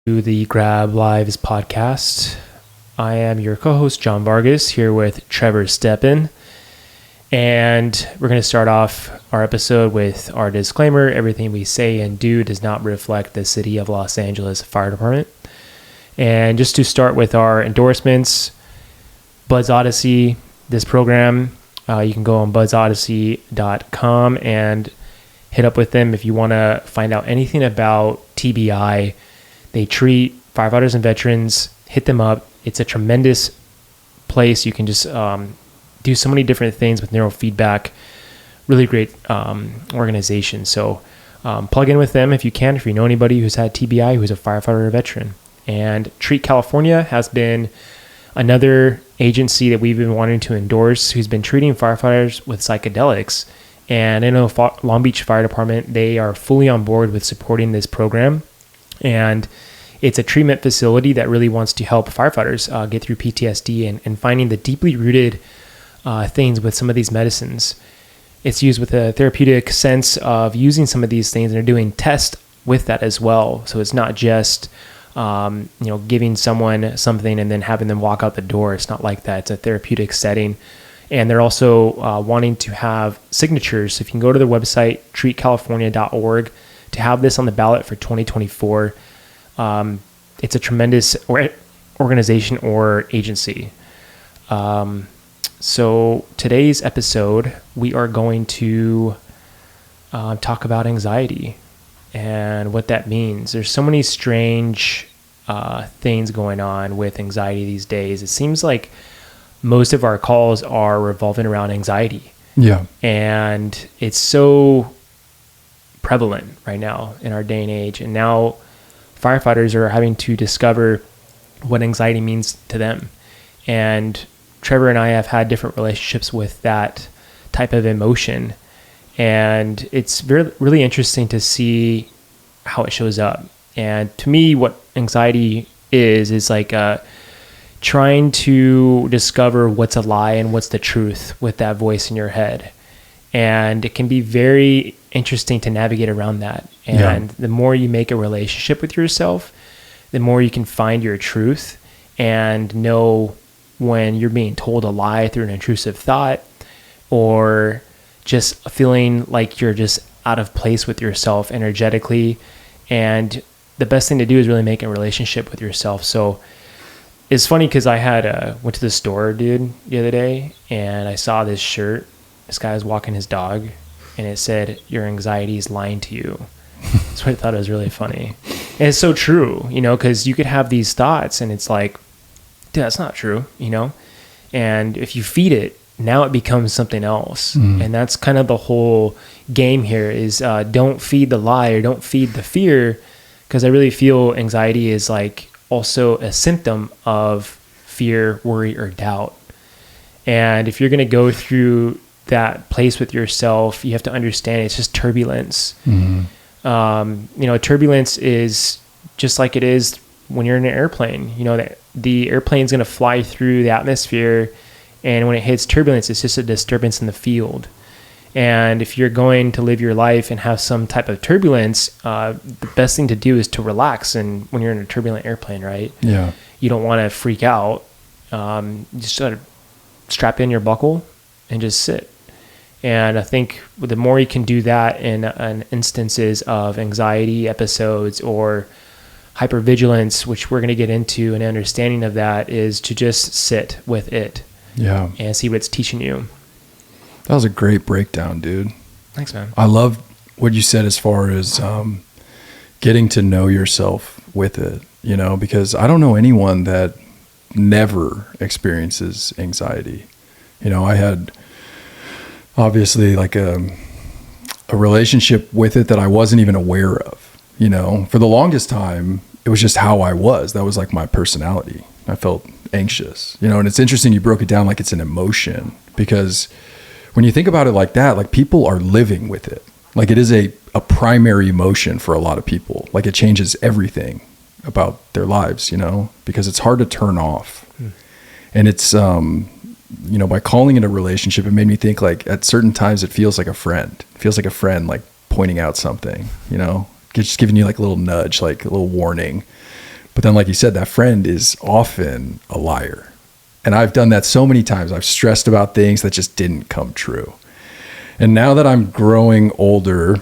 The Grablives podcast. I am your co-host John Vargas here with Trevor Steppen, and we're going to start off our episode with our disclaimer. Everything we say and do does not reflect the City of Los Angeles Fire Department. And just to start with our endorsements, Buzz Odyssey, this program, you can go on buzzodyssey.com and hit up with them if you want to find out anything about TBI. They treat firefighters and veterans. Hit them up. It's a tremendous place. You can just do so many different things with neurofeedback. Really great organization. So plug in with them if you can, if you know anybody who's had TBI, who's a firefighter or veteran. And Treat California has been another agency that we've been wanting to endorse who's been treating firefighters with psychedelics. And I know Long Beach Fire Department, they are fully on board with supporting this program. And it's a treatment facility that really wants to help firefighters get through PTSD and finding the deeply rooted things with some of these medicines. It's used with a therapeutic sense of using some of these things, and they're doing tests with that as well. So it's not just giving someone something and then having them walk out the door. It's not like that. It's a therapeutic setting. And they're also wanting to have signatures. So if you can go to their website, treatcalifornia.org, to have this on the ballot for 2024. It's a tremendous organization or agency. So today's episode, we are going to talk about anxiety and what that means. There's so many strange things going on with anxiety these days. It seems like most of our calls are revolving around anxiety. Yeah. And it's so prevalent right now in our day and age. And now firefighters are having to discover what anxiety means to them. And Trevor and I have had different relationships with that type of emotion. And it's really interesting to see how it shows up. And to me, what anxiety is like trying to discover what's a lie and what's the truth with that voice in your head. And it can be very interesting to navigate around that. And the more you make a relationship with yourself, the more you can find your truth and know when you're being told a lie through an intrusive thought, or just feeling like you're just out of place with yourself energetically. And the best thing to do is really make a relationship with yourself. So it's funny because I went to the store, dude, the other day, and I saw this shirt. This guy was walking his dog, and it said, "Your anxiety is lying to you." So I thought it was really funny. And it's so true, because you could have these thoughts, and it's like, dude, that's not true, And if you feed it, now it becomes something else. And that's kind of the whole game here is don't feed the lie or don't feed the fear, because I really feel anxiety is like also a symptom of fear, worry, or doubt. And if you're going to go through that place with yourself, you have to understand it's just turbulence. Turbulence is just like it is when you're in an airplane. That the airplane's going to fly through the atmosphere, and when it hits turbulence, it's just a disturbance in the field. And if you're going to live your life and have some type of turbulence, the best thing to do is to relax. And when you're in a turbulent airplane, right? Yeah. You don't want to freak out. You just sort of strap in your buckle and just sit. And I think the more you can do that in instances of anxiety episodes or hypervigilance, which we're going to get into, an understanding of that is to just sit with it. Yeah. And see what it's teaching you. That was a great breakdown, dude. Thanks, man. I love what you said as far as getting to know yourself with it, because I don't know anyone that never experiences anxiety. I had obviously like a relationship with it that I wasn't even aware of. For the longest time, it was just how I was. That was like my personality. I felt anxious, and it's interesting you broke it down like it's an emotion, because when you think about it like that, like people are living with it. Like it is a primary emotion for a lot of people. Like it changes everything about their lives, because it's hard to turn off. And it's, by calling it a relationship, it made me think like at certain times it feels like a friend. It feels like a friend, like pointing out something, just giving you like a little nudge, like a little warning. But then, like you said, that friend is often a liar. And I've done that so many times. I've stressed about things that just didn't come true. And now that I'm growing older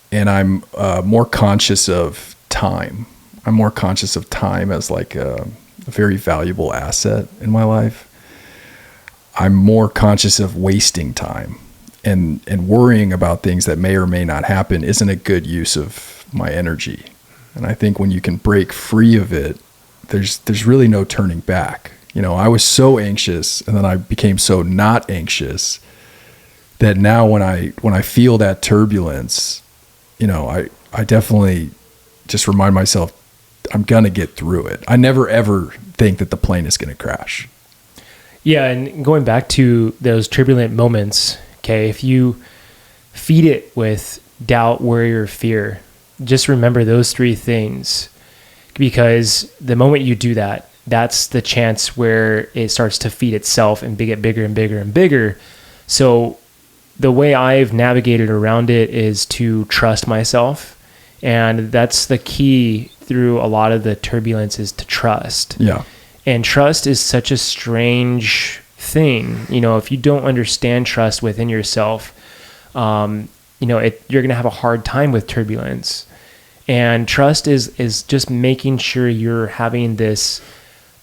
and I'm more conscious of time, I'm more conscious of time as like a very valuable asset in my life. I'm more conscious of wasting time, and worrying about things that may or may not happen isn't a good use of my energy. And I think when you can break free of it, there's really no turning back. You know, I was so anxious, and then I became so not anxious that now when I feel that turbulence, you know, I definitely just remind myself I'm going to get through it. I never ever think that the plane is going to crash. Yeah, and going back to those turbulent moments, okay, if you feed it with doubt, worry, or fear, just remember those three things, because the moment you do that, that's the chance where it starts to feed itself and get bigger and bigger and bigger. So the way I've navigated around it is to trust myself. And that's the key through a lot of the turbulence, is to trust. Yeah. And trust is such a strange thing. You know, if you don't understand trust within yourself, you know, you're going to have a hard time with turbulence. And trust is just making sure you're having this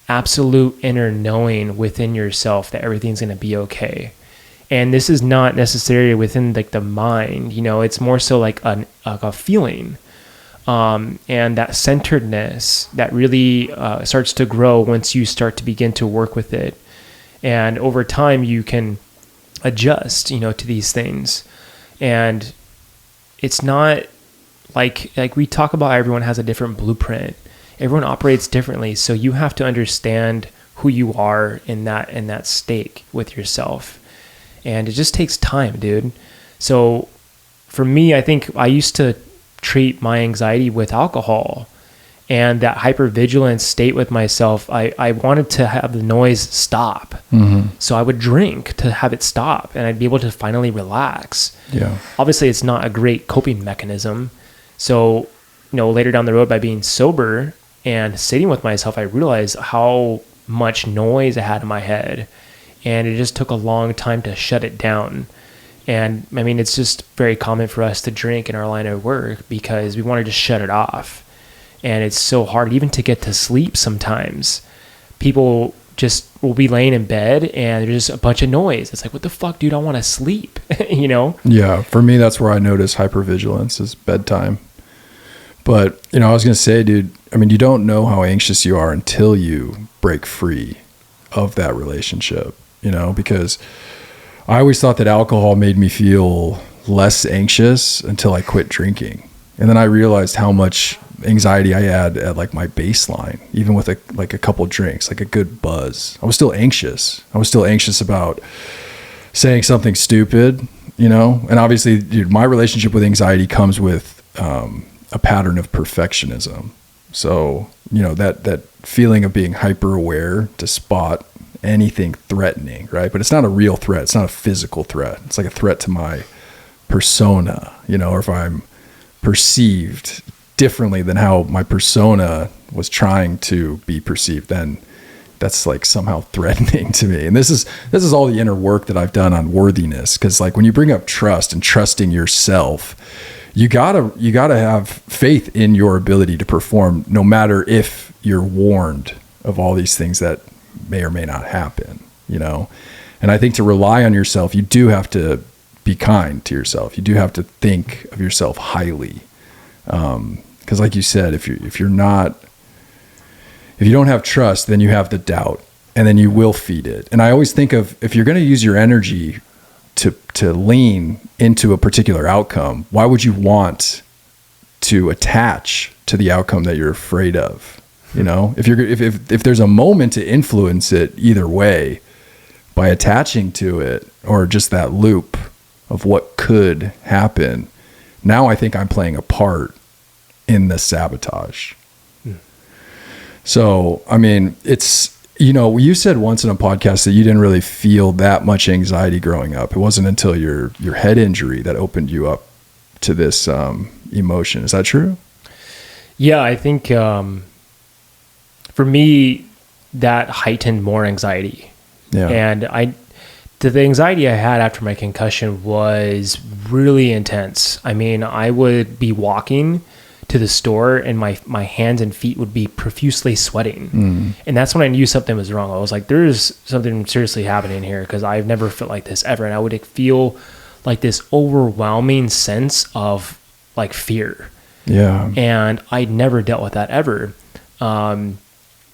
absolute inner knowing within yourself that everything's going to be okay. And this is not necessarily within like the mind, you know, it's more so like a feeling. And that centeredness that really starts to grow once you start to begin to work with it. And over time you can adjust, you know, to these things. And it's not like we talk about, everyone has a different blueprint. Everyone operates differently. So you have to understand who you are in that state with yourself. And it just takes time, dude. So for me, I think I used to treat my anxiety with alcohol, and that hypervigilance state with myself. I wanted to have the noise stop. Mm-hmm. So I would drink to have it stop, and I'd be able to finally relax. Yeah. Obviously it's not a great coping mechanism. So, you know, later down the road, by being sober and sitting with myself, I realized how much noise I had in my head, and it just took a long time to shut it down. And I mean, it's just very common for us to drink in our line of work because we want to just shut it off. And it's so hard even to get to sleep sometimes. People just will be laying in bed and there's just a bunch of noise. It's like, what the fuck, dude? I want to sleep, you know? Yeah, for me, that's where I notice hypervigilance is bedtime. But, you know, I was going to say, dude, I mean, you don't know how anxious you are until you break free of that relationship, you know, because I always thought that alcohol made me feel less anxious until I quit drinking. And then I realized how much anxiety I had at like my baseline, even with a couple drinks, like a good buzz. I was still anxious. I was still anxious about saying something stupid, you know? And obviously, dude, my relationship with anxiety comes with a pattern of perfectionism. So, you know, that feeling of being hyper aware to spot anything threatening, right? But it's not a real threat. It's not a physical threat. It's like a threat to my persona, you know, or if I'm perceived differently than how my persona was trying to be perceived, then that's like somehow threatening to me. And this is all the inner work that I've done on worthiness. Cause like when you bring up trust and trusting yourself, you gotta have faith in your ability to perform, no matter if you're warned of all these things that may or may not happen, you know? And I think to rely on yourself, you do have to be kind to yourself. You do have to think of yourself highly. Cause like you said, if you don't have trust, then you have the doubt, and then you will feed it. And I always think of, if you're going to use your energy to lean into a particular outcome, why would you want to attach to the outcome that you're afraid of? You know, if there's a moment to influence it either way by attaching to it, or just that loop of what could happen, now I think I'm playing a part in the sabotage. So, I mean, it's, you know, you said once in a podcast that you didn't really feel that much anxiety growing up. It wasn't until your head injury that opened you up to this emotion. Is that true? Yeah, I think for me, that heightened more anxiety. Yeah. And the anxiety I had after my concussion was really intense. I mean, I would be walking to the store and my hands and feet would be profusely sweating. And that's when I knew something was wrong. I was like, there's something seriously happening here, because I've never felt like this ever. And I would feel like this overwhelming sense of like fear. Yeah. And I'd never dealt with that ever.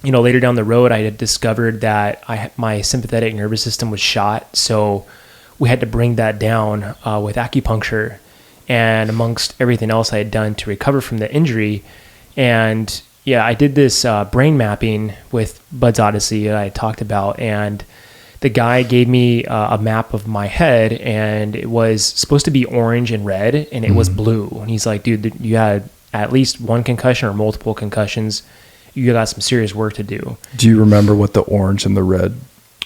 Later down the road, I had discovered that my sympathetic nervous system was shot. So we had to bring that down with acupuncture and amongst everything else I had done to recover from the injury. And yeah, I did this brain mapping with Bud's Odyssey that I talked about. And the guy gave me a map of my head, and it was supposed to be orange and red, and it was blue. And he's like, dude, you had at least one concussion or multiple concussions. You got some serious work to do. Do you remember what the orange and the red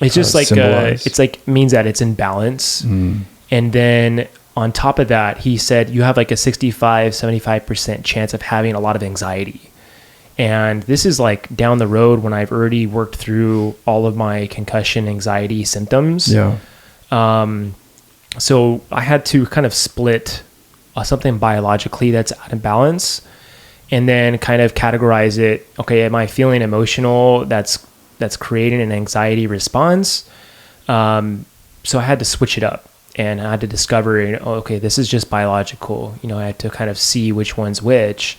it's just like it's like means that it's in balance. And then on top of that, he said you have like a 65-75% chance of having a lot of anxiety. And this is like down the road when I've already worked through all of my concussion anxiety symptoms. Yeah. So I had to kind of split something biologically that's out of balance, and then kind of categorize it. Okay, am I feeling emotional? That's creating an anxiety response. So I had to switch it up, and I had to discover, okay, this is just biological. I had to kind of see which one's which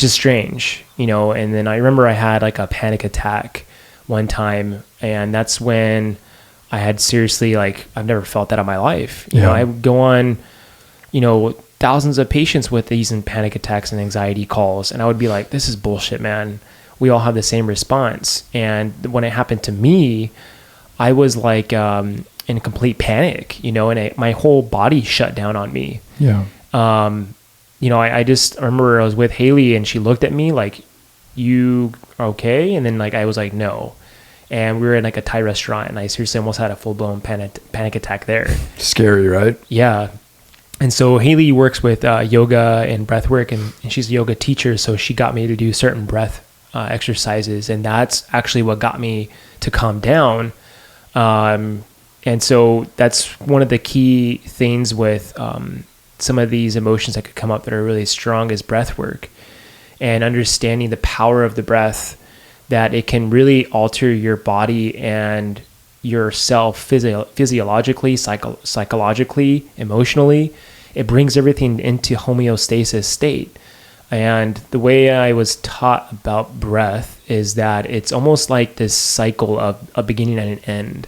is strange, and then I remember I had like a panic attack one time, and that's when I had seriously, like, I've never felt that in my life. I would go on, thousands of patients with these panic attacks and anxiety calls, and I would be like, this is bullshit, man. We all have the same response. And when it happened to me, I was like in complete panic, and my whole body shut down on me. Yeah. I just remember I was with Haley, and she looked at me like, you are okay? And then like I was like, no. And we were in like a Thai restaurant, and I seriously almost had a full-blown panic attack there. Scary, right? Yeah. And so Haley works with yoga and breath work, and she's a yoga teacher. So she got me to do certain breath exercises, and that's actually what got me to calm down. And so that's one of the key things with some of these emotions that could come up that are really strong is breath work, and understanding the power of the breath, that it can really alter your body and yourself physiologically, psychologically, emotionally. It brings everything into homeostasis state. And the way I was taught about breath is that it's almost like this cycle of a beginning and an end.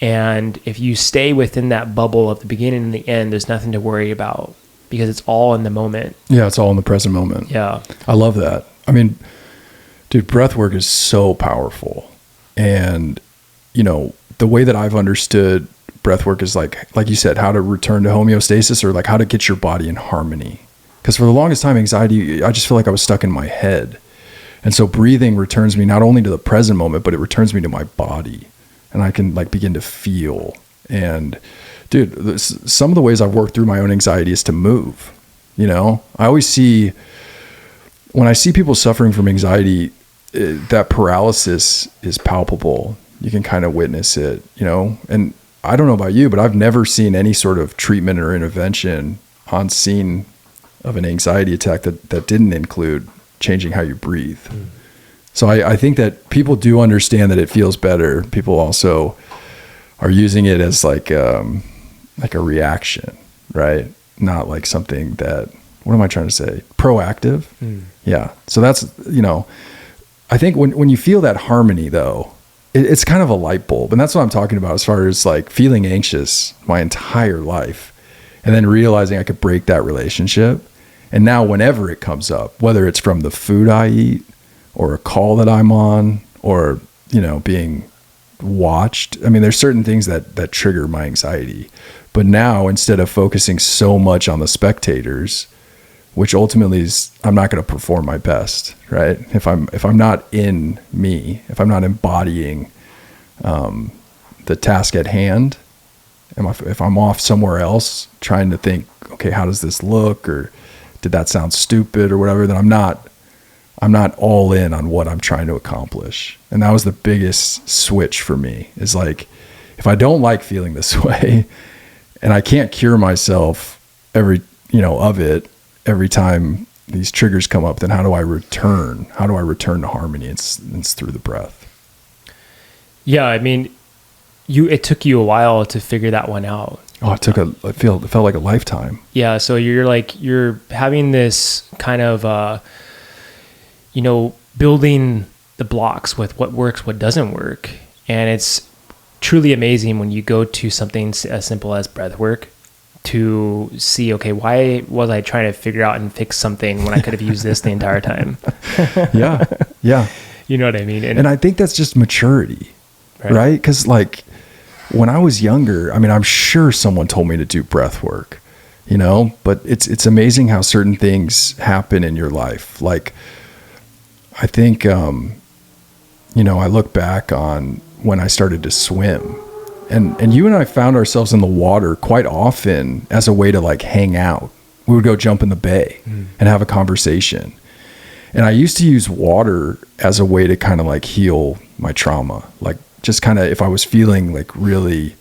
And if you stay within that bubble of the beginning and the end, there's nothing to worry about, because it's all in the moment. Yeah, it's all in the present moment. Yeah. I love that. I mean, dude, breath work is so powerful. And, the way that I've understood breath work is like you said, how to return to homeostasis, or like how to get your body in harmony. Because for the longest time, anxiety, I just feel like I was stuck in my head. And so breathing returns me not only to the present moment, but it returns me to my body. And I can like begin to feel. And dude, some of the ways I've worked through my own anxiety is to move. I always see, when I see people suffering from anxiety, that paralysis is palpable. You can kind of witness it, and I don't know about you, but I've never seen any sort of treatment or intervention on scene of an anxiety attack that didn't include changing how you breathe. So I think that people do understand that it feels better. People also are using it as like a reaction, right? Not like something that, what am I trying to say? Proactive. Yeah. So that's, I think when you feel that harmony though, it's kind of a light bulb. And that's what I'm talking about as far as like feeling anxious my entire life, and then realizing I could break that relationship. And now whenever it comes up, whether it's from the food I eat or a call that I'm on, or, being watched. I mean, there's certain things that trigger my anxiety, but now instead of focusing so much on the spectators, which ultimately is, I'm not going to perform my best, right? If I'm not in me, if I'm not embodying the task at hand, if I'm off somewhere else trying to think, okay, how does this look? Or did that sound stupid or whatever, then I'm not I'm not all in on what I'm trying to accomplish. And that was the biggest switch for me, is like, if I don't like feeling this way and I can't cure myself every time these triggers come up, then how do I return to harmony? It's through the breath. Yeah. I mean, it took you a while to figure that one out. Oh, it felt like a lifetime. Yeah. So you're having this kind of, building the blocks with what works, what doesn't work. And it's truly amazing when you go to something as simple as breath work to see, okay, why was I trying to figure out and fix something when I could have used this the entire time? Yeah. Yeah. You know what I mean? And I think that's just maturity, right? Because like when I was younger, I mean, I'm sure someone told me to do breath work, but it's amazing how certain things happen in your life. Like, I think, I look back on when I started to swim, and you and I found ourselves in the water quite often as a way to like hang out. We would go jump in the bay and have a conversation. And I used to use water as a way to kind of like heal my trauma. Like just kind of, if I was feeling like really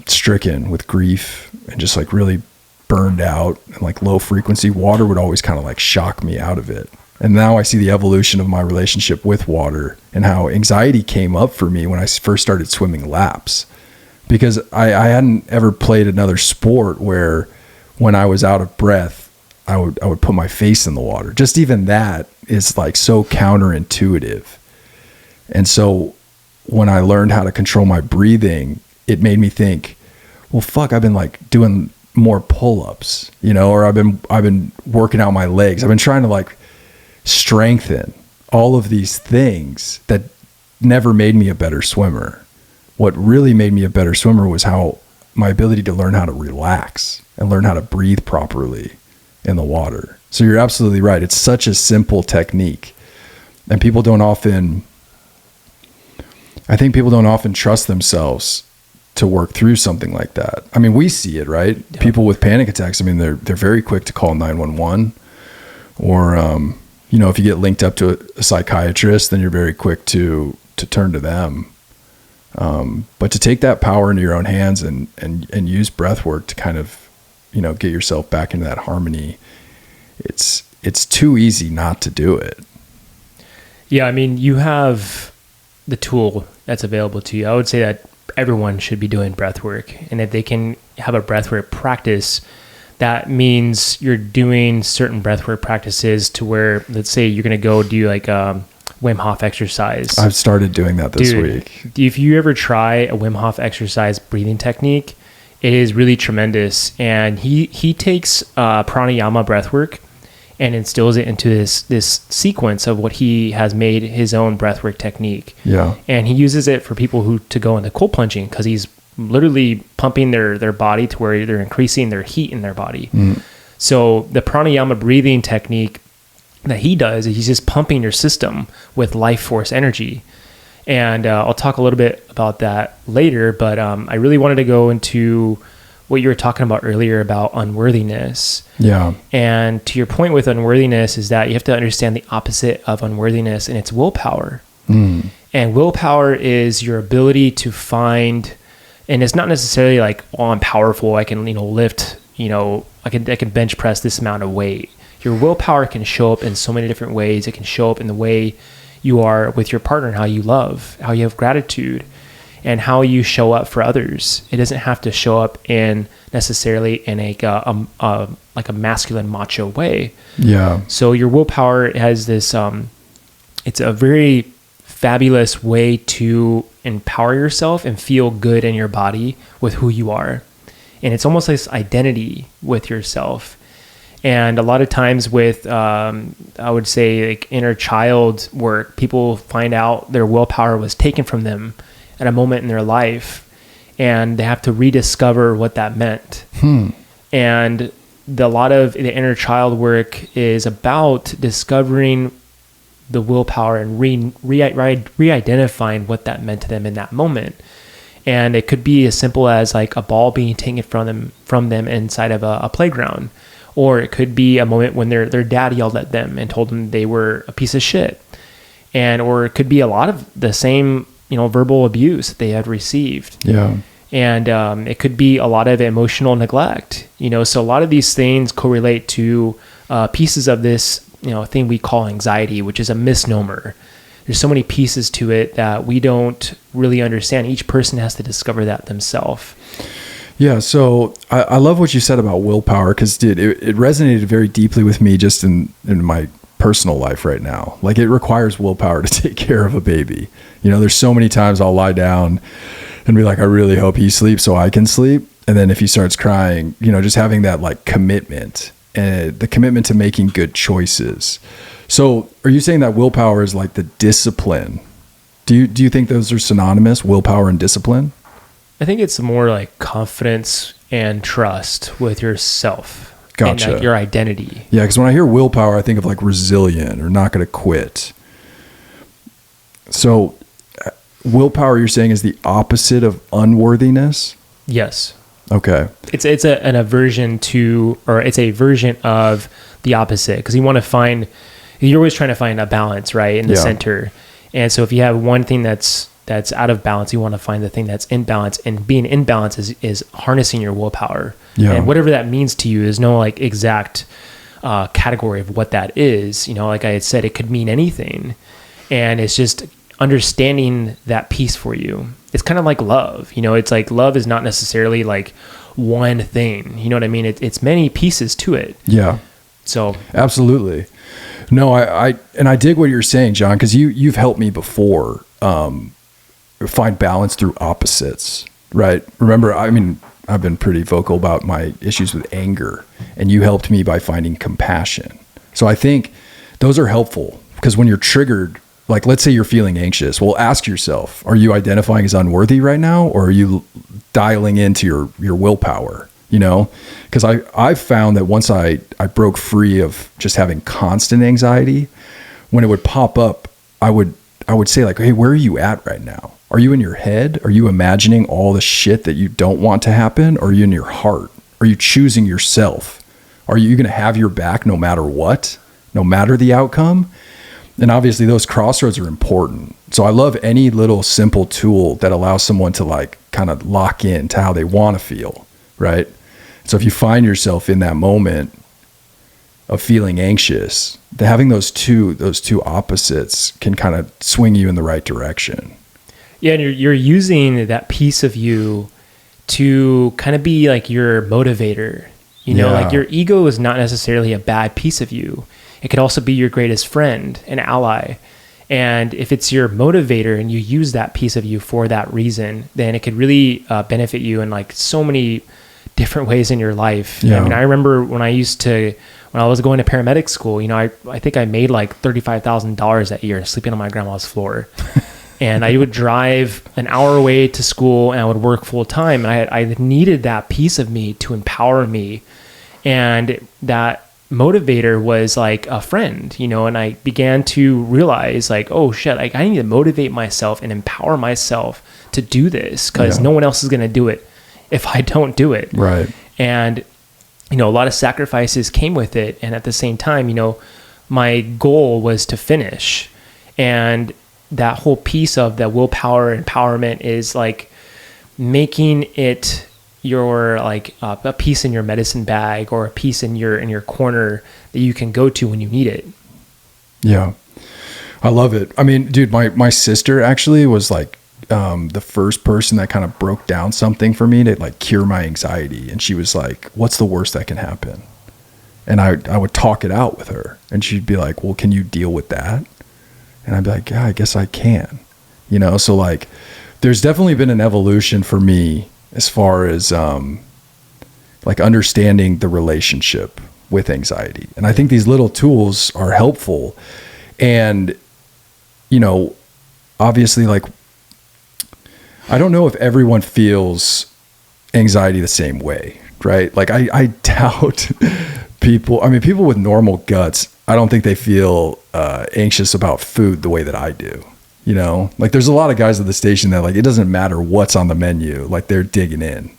stricken with grief and just like really burned out and like low frequency, water would always kind of like shock me out of it. And now I see the evolution of my relationship with water and how anxiety came up for me when I first started swimming laps, because I hadn't ever played another sport where when I was out of breath, I would put my face in the water. Just even that is like so counterintuitive. And so when I learned how to control my breathing, it made me think, well, fuck, I've been like doing more pull-ups, or I've been working out my legs. I've been trying to like strengthen all of these things that never made me a better swimmer. What really made me a better swimmer was how my ability to learn how to relax and learn how to breathe properly in the water. So you're absolutely right. It's such a simple technique, and people don't often trust themselves to work through something like that. I mean, we see it, right? Yeah. People with panic attacks, I mean, they're very quick to call 911, or if you get linked up to a psychiatrist, then you're very quick to turn to them. But to take that power into your own hands and use breath work to kind of, get yourself back into that harmony, it's too easy not to do it. Yeah. I mean, you have the tool that's available to you. I would say that everyone should be doing breath work. And if they can have a breath work practice, that means you're doing certain breathwork practices to where, let's say you're going to go do like a Wim Hof exercise. I've started doing that this week. If you ever try a Wim Hof exercise breathing technique, it is really tremendous. And he takes pranayama breathwork and instills it into this sequence of what he has made his own breathwork technique. Yeah. And he uses it for people to go into cold plunging, because he's literally pumping their body to where they're increasing their heat in their body. So the pranayama breathing technique that he does is he's just pumping your system with life force energy. And I'll talk a little bit about that later, but I really wanted to go into what you were talking about earlier about unworthiness. Yeah. And to your point with unworthiness is that you have to understand the opposite of unworthiness, and it's willpower. And willpower is your ability to find, and it's not necessarily like, oh, I'm powerful, I can, lift, I can bench press this amount of weight. Your willpower can show up in so many different ways. It can show up in the way you are with your partner, and how you love, how you have gratitude, and how you show up for others. It doesn't have to show up in necessarily in like a masculine macho way. Yeah. So your willpower has this, it's a very fabulous way to empower yourself and feel good in your body with who you are. And it's almost like this identity with yourself. And a lot of times with, I would say like inner child work, people find out their willpower was taken from them at a moment in their life, and they have to rediscover what that meant. And a lot of the inner child work is about discovering the willpower and re-identifying what that meant to them in that moment. And it could be as simple as like a ball being taken from them inside of a playground, Or it could be a moment when their dad yelled at them and told them they were a piece of shit. Or it could be a lot of the same, verbal abuse that they had received. Yeah. And it could be a lot of emotional neglect, so a lot of these things correlate to pieces of this, thing we call anxiety, which is a misnomer. There's so many pieces to it that we don't really understand. Each person has to discover that themselves. Yeah. So I love what you said about willpower, because it resonated very deeply with me just in my personal life right now. Like, it requires willpower to take care of a baby. There's so many times I'll lie down and be like, I really hope he sleeps so I can sleep. And then if he starts crying, just having that like commitment, and the commitment to making good choices. So are you saying that willpower is like the discipline? Do you think those are synonymous, willpower and discipline? I think it's more like confidence and trust with yourself. Gotcha. And like your identity. Yeah, because when I hear willpower, I think of like resilient or not going to quit. So willpower, you're saying, is the opposite of unworthiness? Yes. Okay. It's an aversion to, or it's a version of the opposite, because you're always trying to find a balance, right, in the center. And so if you have one thing that's out of balance, you want to find the thing that's in balance, and being in balance is harnessing your willpower. Yeah. And whatever that means to you, there's no like exact category of what that is. Like I had said, it could mean anything, and it's just understanding that piece for you. It's kind of like love. It's like love is not necessarily like one thing. You know what I mean? It's many pieces to it. Yeah. So absolutely. No, I dig what you're saying, John, because you've helped me before find balance through opposites, right? Remember, I've been pretty vocal about my issues with anger, and you helped me by finding compassion. So I think those are helpful, because when you're triggered, like let's say you're feeling anxious, well, ask yourself, are you identifying as unworthy right now, or are you dialing into your willpower? Because I've found that once I broke free of just having constant anxiety, when it would pop up, I would say like, hey, where are you at right now? Are you in your head? Are you imagining all the shit that you don't want to happen? Or are you in your heart? Are you choosing yourself? Are you going to have your back no matter what, no matter the outcome? And obviously those crossroads are important. So I love any little simple tool that allows someone to like kind of lock in to how they want to feel, right? So if you find yourself in that moment of feeling anxious, having those two opposites can kind of swing you in the right direction. Yeah, and you're using that piece of you to kind of be like your motivator. Like your ego is not necessarily a bad piece of you. It could also be your greatest friend, an ally. And if it's your motivator and you use that piece of you for that reason, then it could really benefit you in like so many different ways in your life. Yeah. I remember when I was going to paramedic school, I think I made like $35,000 that year sleeping on my grandma's floor. And I would drive an hour away to school, and I would work full time. And I needed that piece of me to empower me. And that motivator was like a friend, and I began to realize like, oh shit, like I need to motivate myself and empower myself to do this, because no one else is going to do it if I don't do it. Right. And, a lot of sacrifices came with it. And at the same time, my goal was to finish. And that whole piece of the willpower empowerment is like making it your like a piece in your medicine bag, or a piece in your corner that you can go to when you need it. Yeah. I love it. Dude, my sister actually was like the first person that kind of broke down something for me to like cure my anxiety. And she was like, what's the worst that can happen? And I would talk it out with her, and she'd be like, well, can you deal with that? And I'd be like, yeah, I guess I can, so like there's definitely been an evolution for me as far as like understanding the relationship with anxiety. And I think these little tools are helpful. And, obviously, like, I don't know if everyone feels anxiety the same way, right? Like I doubt people with normal guts, I don't think they feel anxious about food the way that I do. Like there's a lot of guys at the station that like, it doesn't matter what's on the menu, like they're digging in,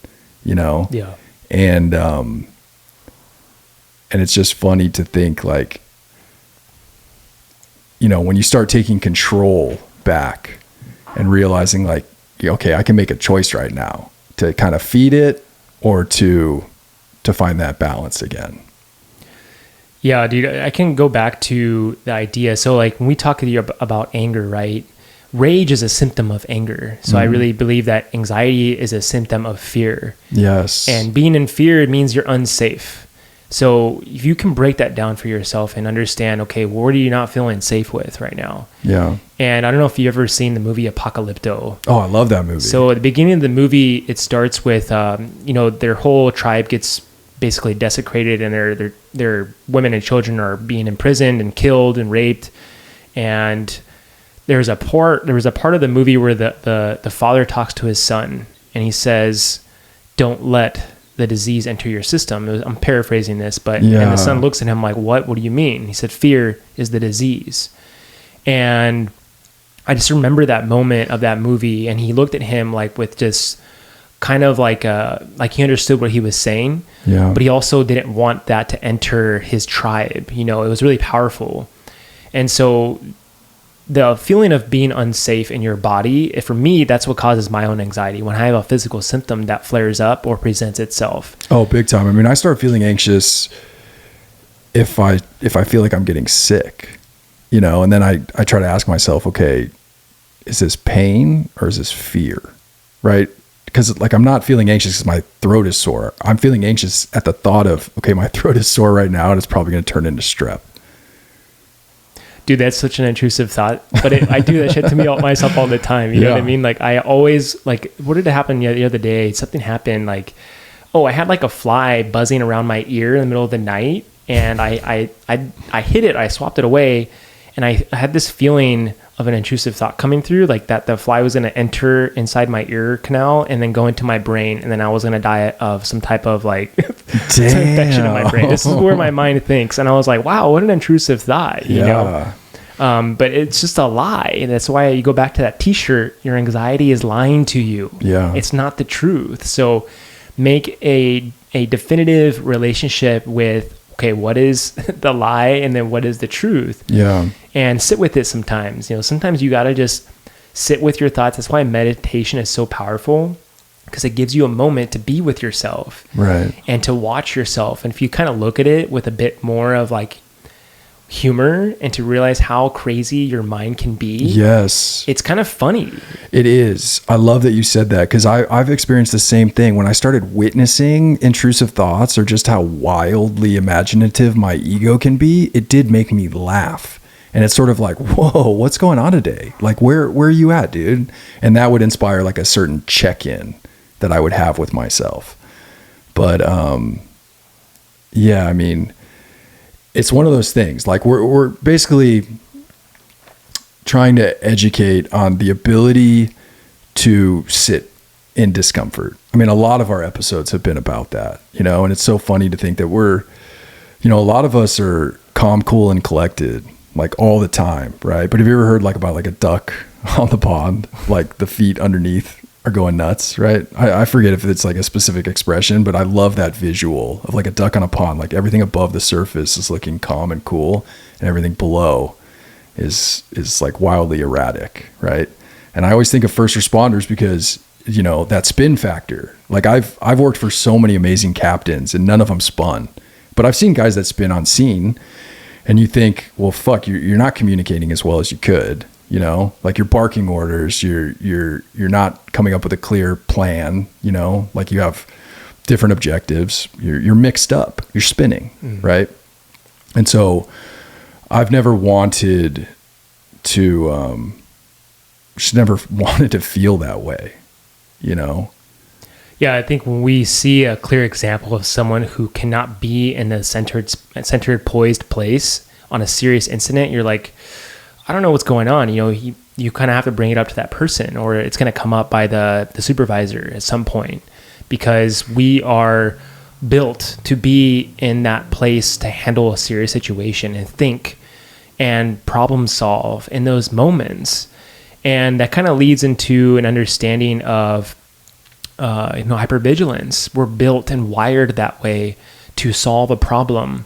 Yeah. And And it's just funny to think like, when you start taking control back and realizing like, okay, I can make a choice right now to kind of feed it or to find that balance again. Yeah, dude, I can go back to the idea. So like when we talk to you about anger, right? Rage is a symptom of anger. So I really believe that anxiety is a symptom of fear. Yes. And being in fear, it means you're unsafe. So if you can break that down for yourself and understand, okay, what are you not feeling safe with right now? Yeah. And I don't know if you've ever seen the movie Apocalypto. Oh, I love that movie. So at the beginning of the movie, it starts with, their whole tribe gets basically desecrated, and their women and children are being imprisoned and killed and raped. And there was a part of the movie where the father talks to his son, and he says, "Don't let the disease enter your system." I'm paraphrasing this, but and the son looks at him like, what do you mean? He said, "Fear is the disease." And I just remember that moment of that movie, and he looked at him like with just kind of like he understood what he was saying, but he also didn't want that to enter his tribe. It was really powerful. And so the feeling of being unsafe in your body, for me, that's what causes my own anxiety. When I have a physical symptom that flares up or presents itself. Oh, big time. I mean, I start feeling anxious if I feel like I'm getting sick, and then I try to ask myself, okay, is this pain or is this fear? Right? Because like I'm not feeling anxious because my throat is sore. I'm feeling anxious at the thought of, okay, my throat is sore right now and it's probably going to turn into strep. Dude, that's such an intrusive thought, but I do that shit to myself all the time. You know what I mean? Like I always what did happen the other day? Something happened I had like a fly buzzing around my ear in the middle of the night, and I hit it. I swapped it away, and I had this feeling of an intrusive thought coming through, like that the fly was going to enter inside my ear canal and then go into my brain, and then I was going to die of some type of some infection in my brain. This is where my mind thinks, and I was like, wow, what an intrusive thought, you know? But it's just a lie. And that's why you go back to that t-shirt. Your anxiety is lying to you. Yeah. It's not the truth. So make a definitive relationship with, okay, what is the lie and then what is the truth? Yeah. And sit with it sometimes. Sometimes you got to just sit with your thoughts. That's why meditation is so powerful, because it gives you a moment to be with yourself. Right. And to watch yourself. And if you kind of look at it with a bit more of humor and to realize how crazy your mind can be. Yes. It's kind of funny. It is. I love that you said that, because I've experienced the same thing. When I started witnessing intrusive thoughts or just how wildly imaginative my ego can be, it did make me laugh. And it's sort of like, whoa, what's going on today? Like, where are you at, dude? And that would inspire like a certain check-in that I would have with myself. But yeah, I mean, it's one of those things. Like we're basically trying to educate on the ability to sit in discomfort. I mean, a lot of our episodes have been about that, and it's so funny to think that we're, a lot of us are calm, cool, and collected like all the time, right? But have you ever heard about a duck on the pond, like the feet underneath are going nuts, right? I forget if it's like a specific expression, but I love that visual of like a duck on a pond. Like everything above the surface is looking calm and cool, and everything below is like wildly erratic, right? And I always think of first responders because, that spin factor. Like I've worked for so many amazing captains and none of them spun, but I've seen guys that spin on scene, and you think, well, fuck, you're not communicating as well as you could. Like your barking orders, you're not coming up with a clear plan, like you have different objectives, you're mixed up, you're spinning. Right. And so I've never wanted to, just never wanted to feel that way, Yeah. I think when we see a clear example of someone who cannot be in the centered, poised place on a serious incident, you're like, I don't know what's going on. You kind of have to bring it up to that person, or it's going to come up by the supervisor at some point, because we are built to be in that place to handle a serious situation and think and problem solve in those moments. And that kind of leads into an understanding of, hypervigilance. We're built and wired that way to solve a problem.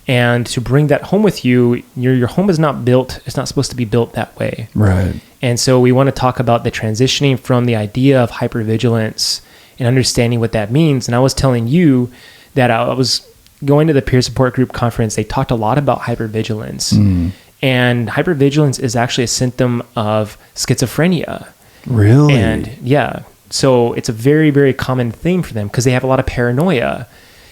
And to bring that home with you, your home is not built, it's not supposed to be built that way. Right. And so we want to talk about the transitioning from the idea of hypervigilance and understanding what that means. And I was telling you that I was going to the peer support group conference. They talked a lot about hypervigilance. And hypervigilance is actually a symptom of schizophrenia. Really? And yeah, so it's a very, very common thing for them because they have a lot of paranoia.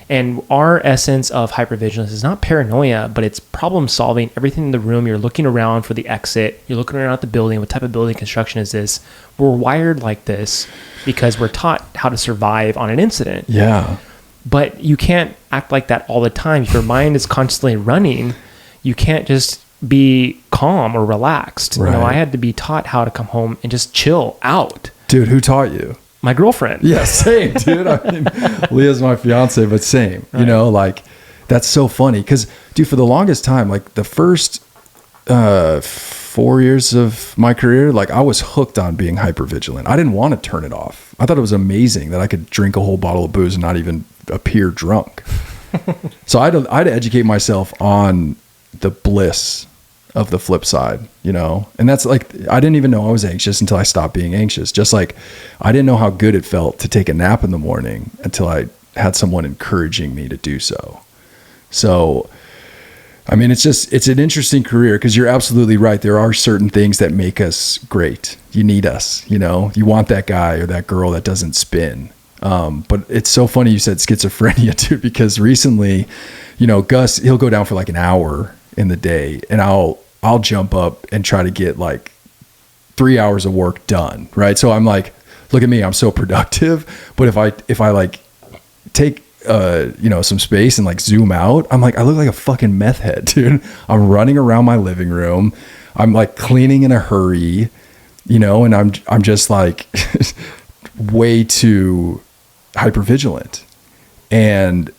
And our essence of hypervigilance is not paranoia, but it's problem solving. Everything in the room, you're looking around for the exit. You're looking around at the building. What type of building construction is this? We're wired like this because we're taught how to survive on an incident. Yeah. But you can't act like that all the time. If your mind is constantly running, you can't just be calm or relaxed. Right. I had to be taught how to come home and just chill out. Dude, who taught you? My girlfriend. Yeah, same, dude. I mean, Leah's my fiance, but same. Right. Like that's so funny because, dude, for the longest time, like the first 4 years of my career, like I was hooked on being hypervigilant. I didn't want to turn it off. I thought it was amazing that I could drink a whole bottle of booze and not even appear drunk. So I had to educate myself on the bliss of the flip side, and that's like, I didn't even know I was anxious until I stopped being anxious. Just like I didn't know how good it felt to take a nap in the morning until I had someone encouraging me to do so. So, I mean, it's an interesting career because you're absolutely right. There are certain things that make us great. You need us, you want that guy or that girl that doesn't spin. But it's so funny you said schizophrenia too, because recently, Gus, he'll go down for like an hour in the day and I'll jump up and try to get like 3 hours of work done. Right. So I'm like, look at me, I'm so productive. But if I like take, some space and like zoom out, I'm like, I look like a fucking meth head, dude. I'm running around my living room. I'm like cleaning in a hurry, and I'm just like way too hypervigilant. And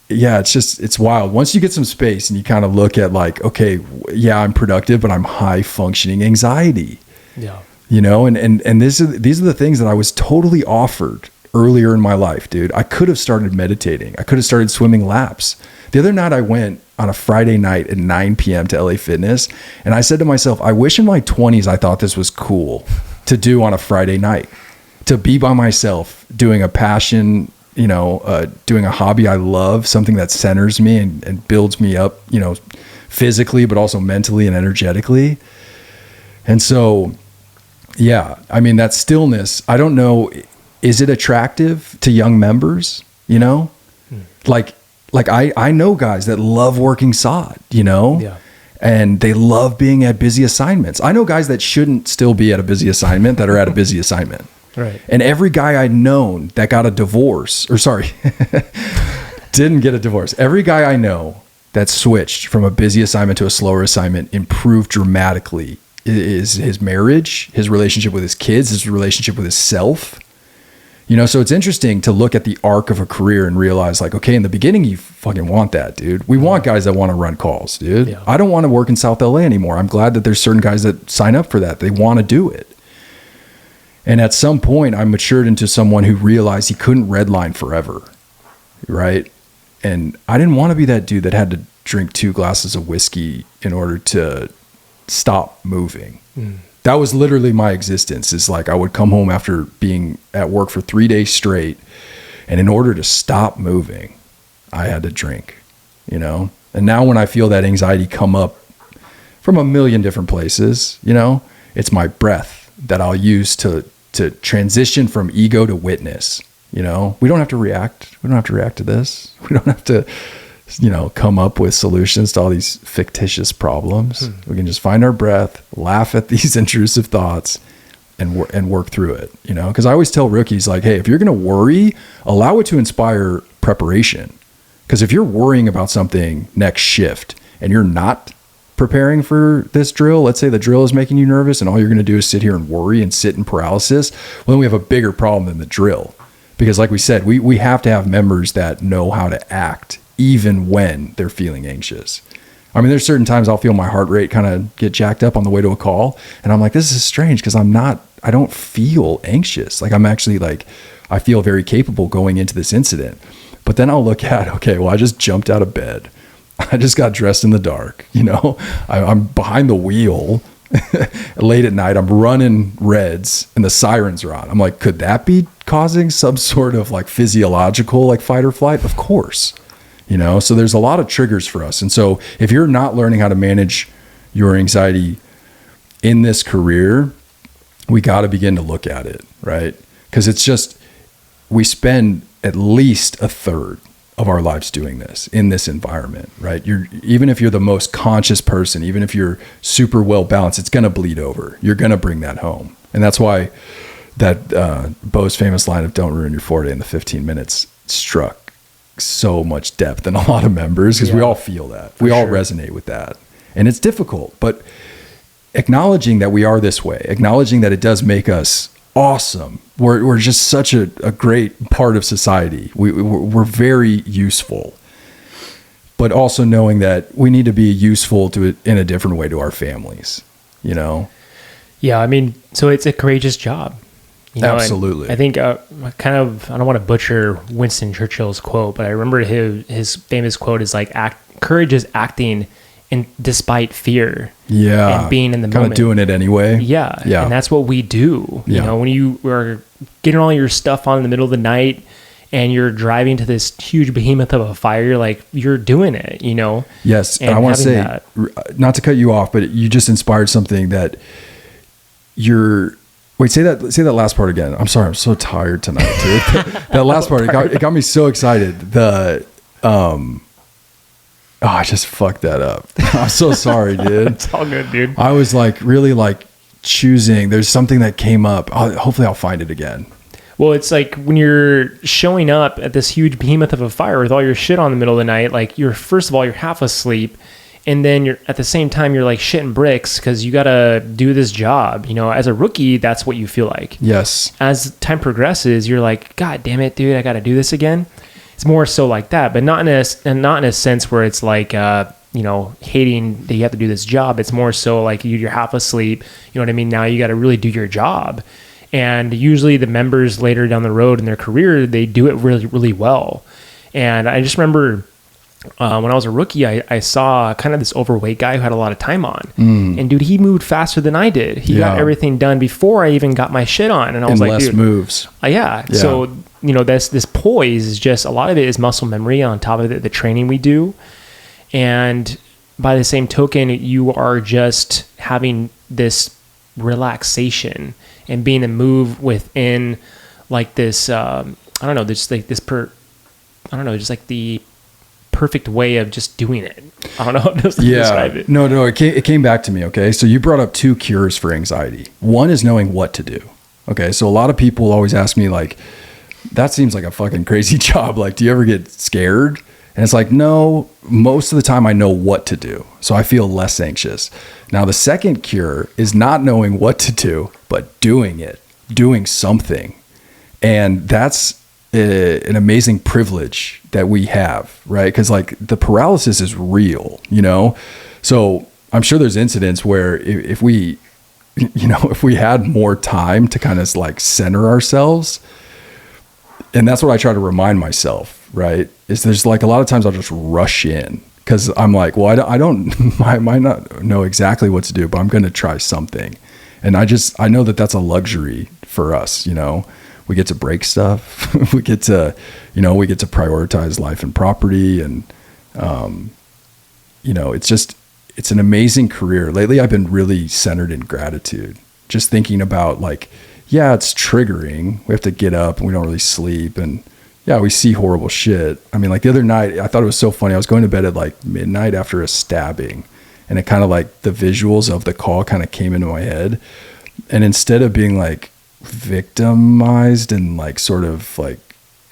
yeah, it's wild. Once you get some space and you kind of look at like, okay, yeah, I'm productive, but I'm high functioning anxiety. Yeah. And these are the things that I was totally offered earlier in my life, dude. I could have started meditating. I could have started swimming laps. The other night I went on a Friday night at 9 p.m. to LA Fitness. And I said to myself, I wish in my 20s I thought this was cool to do on a Friday night, to be by myself doing a passion, doing a hobby I love, something that centers me and builds me up, physically, but also mentally and energetically. And so, yeah, I mean, that stillness, I don't know, is it attractive to young members? Like I know guys that love working sod, Yeah. and they love being at busy assignments. I know guys that shouldn't still be at a busy assignment that are at a busy assignment. Right. And every guy I'd known that got a divorce, didn't get a divorce. Every guy I know that switched from a busy assignment to a slower assignment improved dramatically. Is his marriage, his relationship with his kids, his relationship with his self. So it's interesting to look at the arc of a career and realize like, okay, in the beginning, you fucking want that, dude. We want guys that want to run calls, dude. Yeah. I don't want to work in South LA anymore. I'm glad that there's certain guys that sign up for that. They want to do it. And at some point I matured into someone who realized he couldn't redline forever. Right. And I didn't want to be that dude that had to drink 2 glasses of whiskey in order to stop moving. That was literally my existence. Is like, I would come home after being at work for 3 days straight. And in order to stop moving, I had to drink, and now when I feel that anxiety come up from a million different places, it's my breath that I'll use to transition from ego to witness. We don't have to react. We don't have to react to this. We don't have to, come up with solutions to all these fictitious problems. We can just find our breath, laugh at these intrusive thoughts, and work through it. Because I always tell rookies like, hey, if you're going to worry, allow it to inspire preparation. Because if you're worrying about something next shift and you're not preparing for this drill, let's say the drill is making you nervous and all you're going to do is sit here and worry and sit in paralysis, well, then we have a bigger problem than the drill. Because like we said, we have to have members that know how to act even when they're feeling anxious. I mean, there's certain times I'll feel my heart rate kind of get jacked up on the way to a call. And I'm like, this is strange because I don't feel anxious. Like I'm actually like, I feel very capable going into this incident. But then I'll look at, okay, well, I just jumped out of bed. I just got dressed in the dark. I'm behind the wheel late at night. I'm running reds and the sirens are on. I'm like, could that be causing some sort of like physiological like fight or flight? Of course, so there's a lot of triggers for us. And so if you're not learning how to manage your anxiety in this career, we got to begin to look at it, right? Because it's just, we spend at least a third of our lives doing this in this environment, right? Even if you're the most conscious person, even if you're super well balanced, it's going to bleed over. You're going to bring that home. And that's why that Bo's famous line of "don't ruin your 4-day in the 15 minutes" struck so much depth in a lot of members, because we all feel that. We all resonate with that. And it's difficult, but acknowledging that we are this way, acknowledging that it does make us awesome. We're just such a great part of society. We're very useful, but also knowing that we need to be useful to it in a different way to our families, Yeah. I mean, so it's a courageous job. Absolutely. I think I don't want to butcher Winston Churchill's quote, but I remember his famous quote is like, courage is acting despite fear. Yeah. And being in the moment. Kind of doing it anyway. Yeah. Yeah. And that's what we do. When you are getting all your stuff on in the middle of the night and you're driving to this huge behemoth of a fire, like you're doing it, Yes. And I want to say, not to cut you off, but you just inspired something that say that last part again. I'm sorry. I'm so tired tonight, dude. That last part, it got me so excited. I just fucked that up. I'm so sorry, dude. It's all good, dude. I was like really like choosing. There's something that came up. Hopefully I'll find it again. Well, it's like when you're showing up at this huge behemoth of a fire with all your shit on in the middle of the night, like first of all, you're half asleep. And then you're at the same time, you're like shitting bricks because you got to do this job. As a rookie, that's what you feel like. Yes. As time progresses, you're like, God damn it, dude, I got to do this again. It's more so like that, but not in a sense where it's like, hating that you have to do this job. It's more so like you're half asleep. You know what I mean? Now you got to really do your job. And usually the members later down the road in their career, they do it really, really well. And I just remember when I was a rookie, I saw kind of this overweight guy who had a lot of time on. And dude, he moved faster than I did. He got everything done before I even got my shit on. And I was like, less dude, moves. Yeah. So, this poise is just, a lot of it is muscle memory on top of the training we do. And by the same token, you are just having this relaxation and being a move within like this, just like the perfect way of just doing it. I don't know how to describe it. No, it came back to me. Okay. So you brought up 2 cures for anxiety. One is knowing what to do. Okay. So a lot of people always ask me like, that seems like a fucking crazy job. Like, do you ever get scared? And it's like, no, most of the time I know what to do. So I feel less anxious. Now, the second cure is not knowing what to do, but doing something. And that's an amazing privilege that we have, right? Because like the paralysis is real, So I'm sure there's incidents where if we had more time to kind of like center ourselves, and that's what I try to remind myself, right? Is there's like a lot of times I'll just rush in because I'm like, well, I might not know exactly what to do, but I'm going to try something. And I know that that's a luxury for us, we get to break stuff. we get to prioritize life and property. And, it's an amazing career. Lately, I've been really centered in gratitude, just thinking about like, yeah, it's triggering. We have to get up and we don't really sleep. And yeah, we see horrible shit. I mean, like the other night, I thought it was so funny. I was going to bed at like midnight after a stabbing, and it kind of like the visuals of the call kind of came into my head. And instead of being like victimized and like sort of like,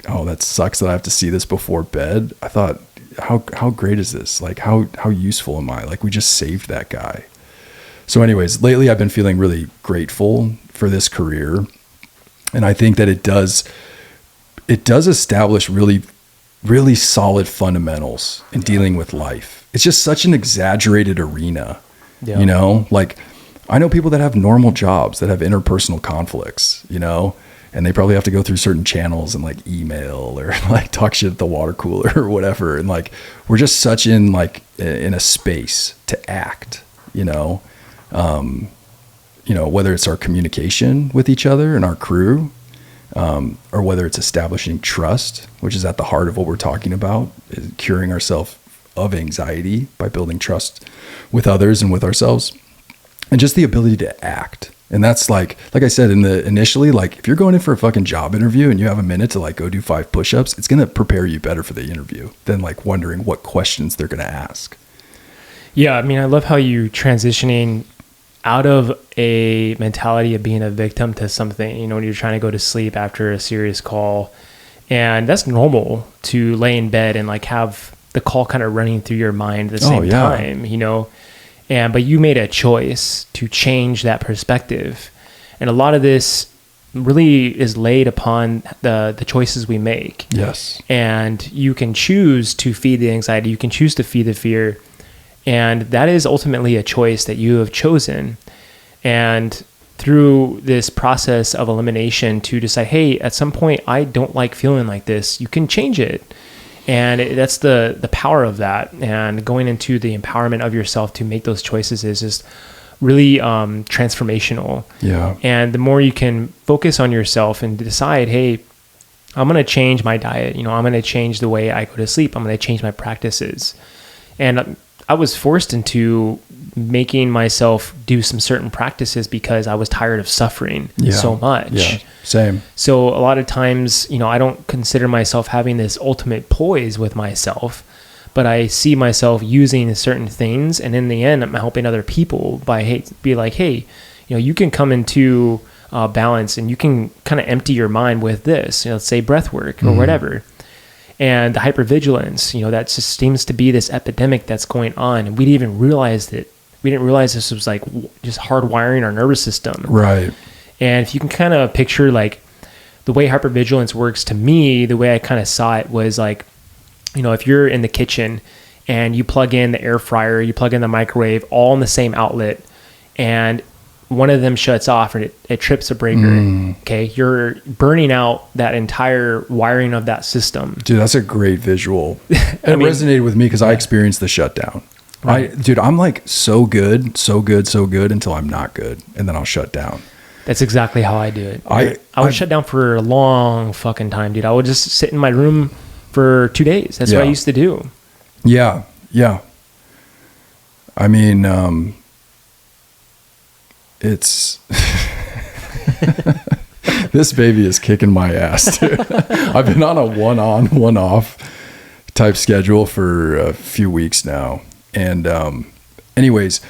oh, that sucks that I have to see this before bed, I thought, how great is this? Like how useful am I? Like we just saved that guy. So anyways, lately I've been feeling really grateful for this career. And I think that it does establish really, really solid fundamentals in dealing with life. It's just such an exaggerated arena, like I know people that have normal jobs that have interpersonal conflicts, and they probably have to go through certain channels and like email or like talk shit at the water cooler or whatever. And like, we're just such in a space to act, whether it's our communication with each other and our crew, or whether it's establishing trust, which is at the heart of what we're talking about, is curing ourselves of anxiety by building trust with others and with ourselves, and just the ability to act. And that's like I said initially, like if you're going in for a fucking job interview and you have a minute to like go do 5 push-ups, it's going to prepare you better for the interview than like wondering what questions they're going to ask. Yeah. I mean, I love how you transitioning out of a mentality of being a victim to something, when you're trying to go to sleep after a serious call. And that's normal to lay in bed and like have the call kind of running through your mind at the same time, but you made a choice to change that perspective. And a lot of this really is laid upon the choices we make. Yes. And you can choose to feed the anxiety. You can choose to feed the fear. And that is ultimately a choice that you have chosen. And through this process of elimination to decide, hey, at some point, I don't like feeling like this, you can change it. And that's the power of that. And going into the empowerment of yourself to make those choices is just really transformational. Yeah. And the more you can focus on yourself and decide, hey, I'm going to change my diet. I'm going to change the way I go to sleep. I'm going to change my practices. And I was forced into making myself do some certain practices because I was tired of suffering so much. Yeah, same. So a lot of times, I don't consider myself having this ultimate poise with myself, but I see myself using certain things. And in the end, I'm helping other people by, be like, hey, you can come into balance and you can kind of empty your mind with this, let's say breath work or whatever. And the hypervigilance, that just seems to be this epidemic that's going on. And we didn't even realize it. We didn't realize this was like just hardwiring our nervous system. Right. And if you can kind of picture like the way hypervigilance works, to me, the way I kind of saw it was like, if you're in the kitchen and you plug in the air fryer, you plug in the microwave, all in the same outlet, and one of them shuts off and it trips a breaker. Okay. You're burning out that entire wiring of that system. Dude, that's a great visual. It resonated with me because I experienced the shutdown. Right. I'm like so good until I'm not good. And then I'll shut down. That's exactly how I do it. I would shut down for a long fucking time, dude. I would just sit in my room for 2 days. That's what I used to do. Yeah. Yeah. I mean, it's this baby is kicking my ass, dude. I've been on a one-on, one-off type schedule for a few weeks now. And anyways,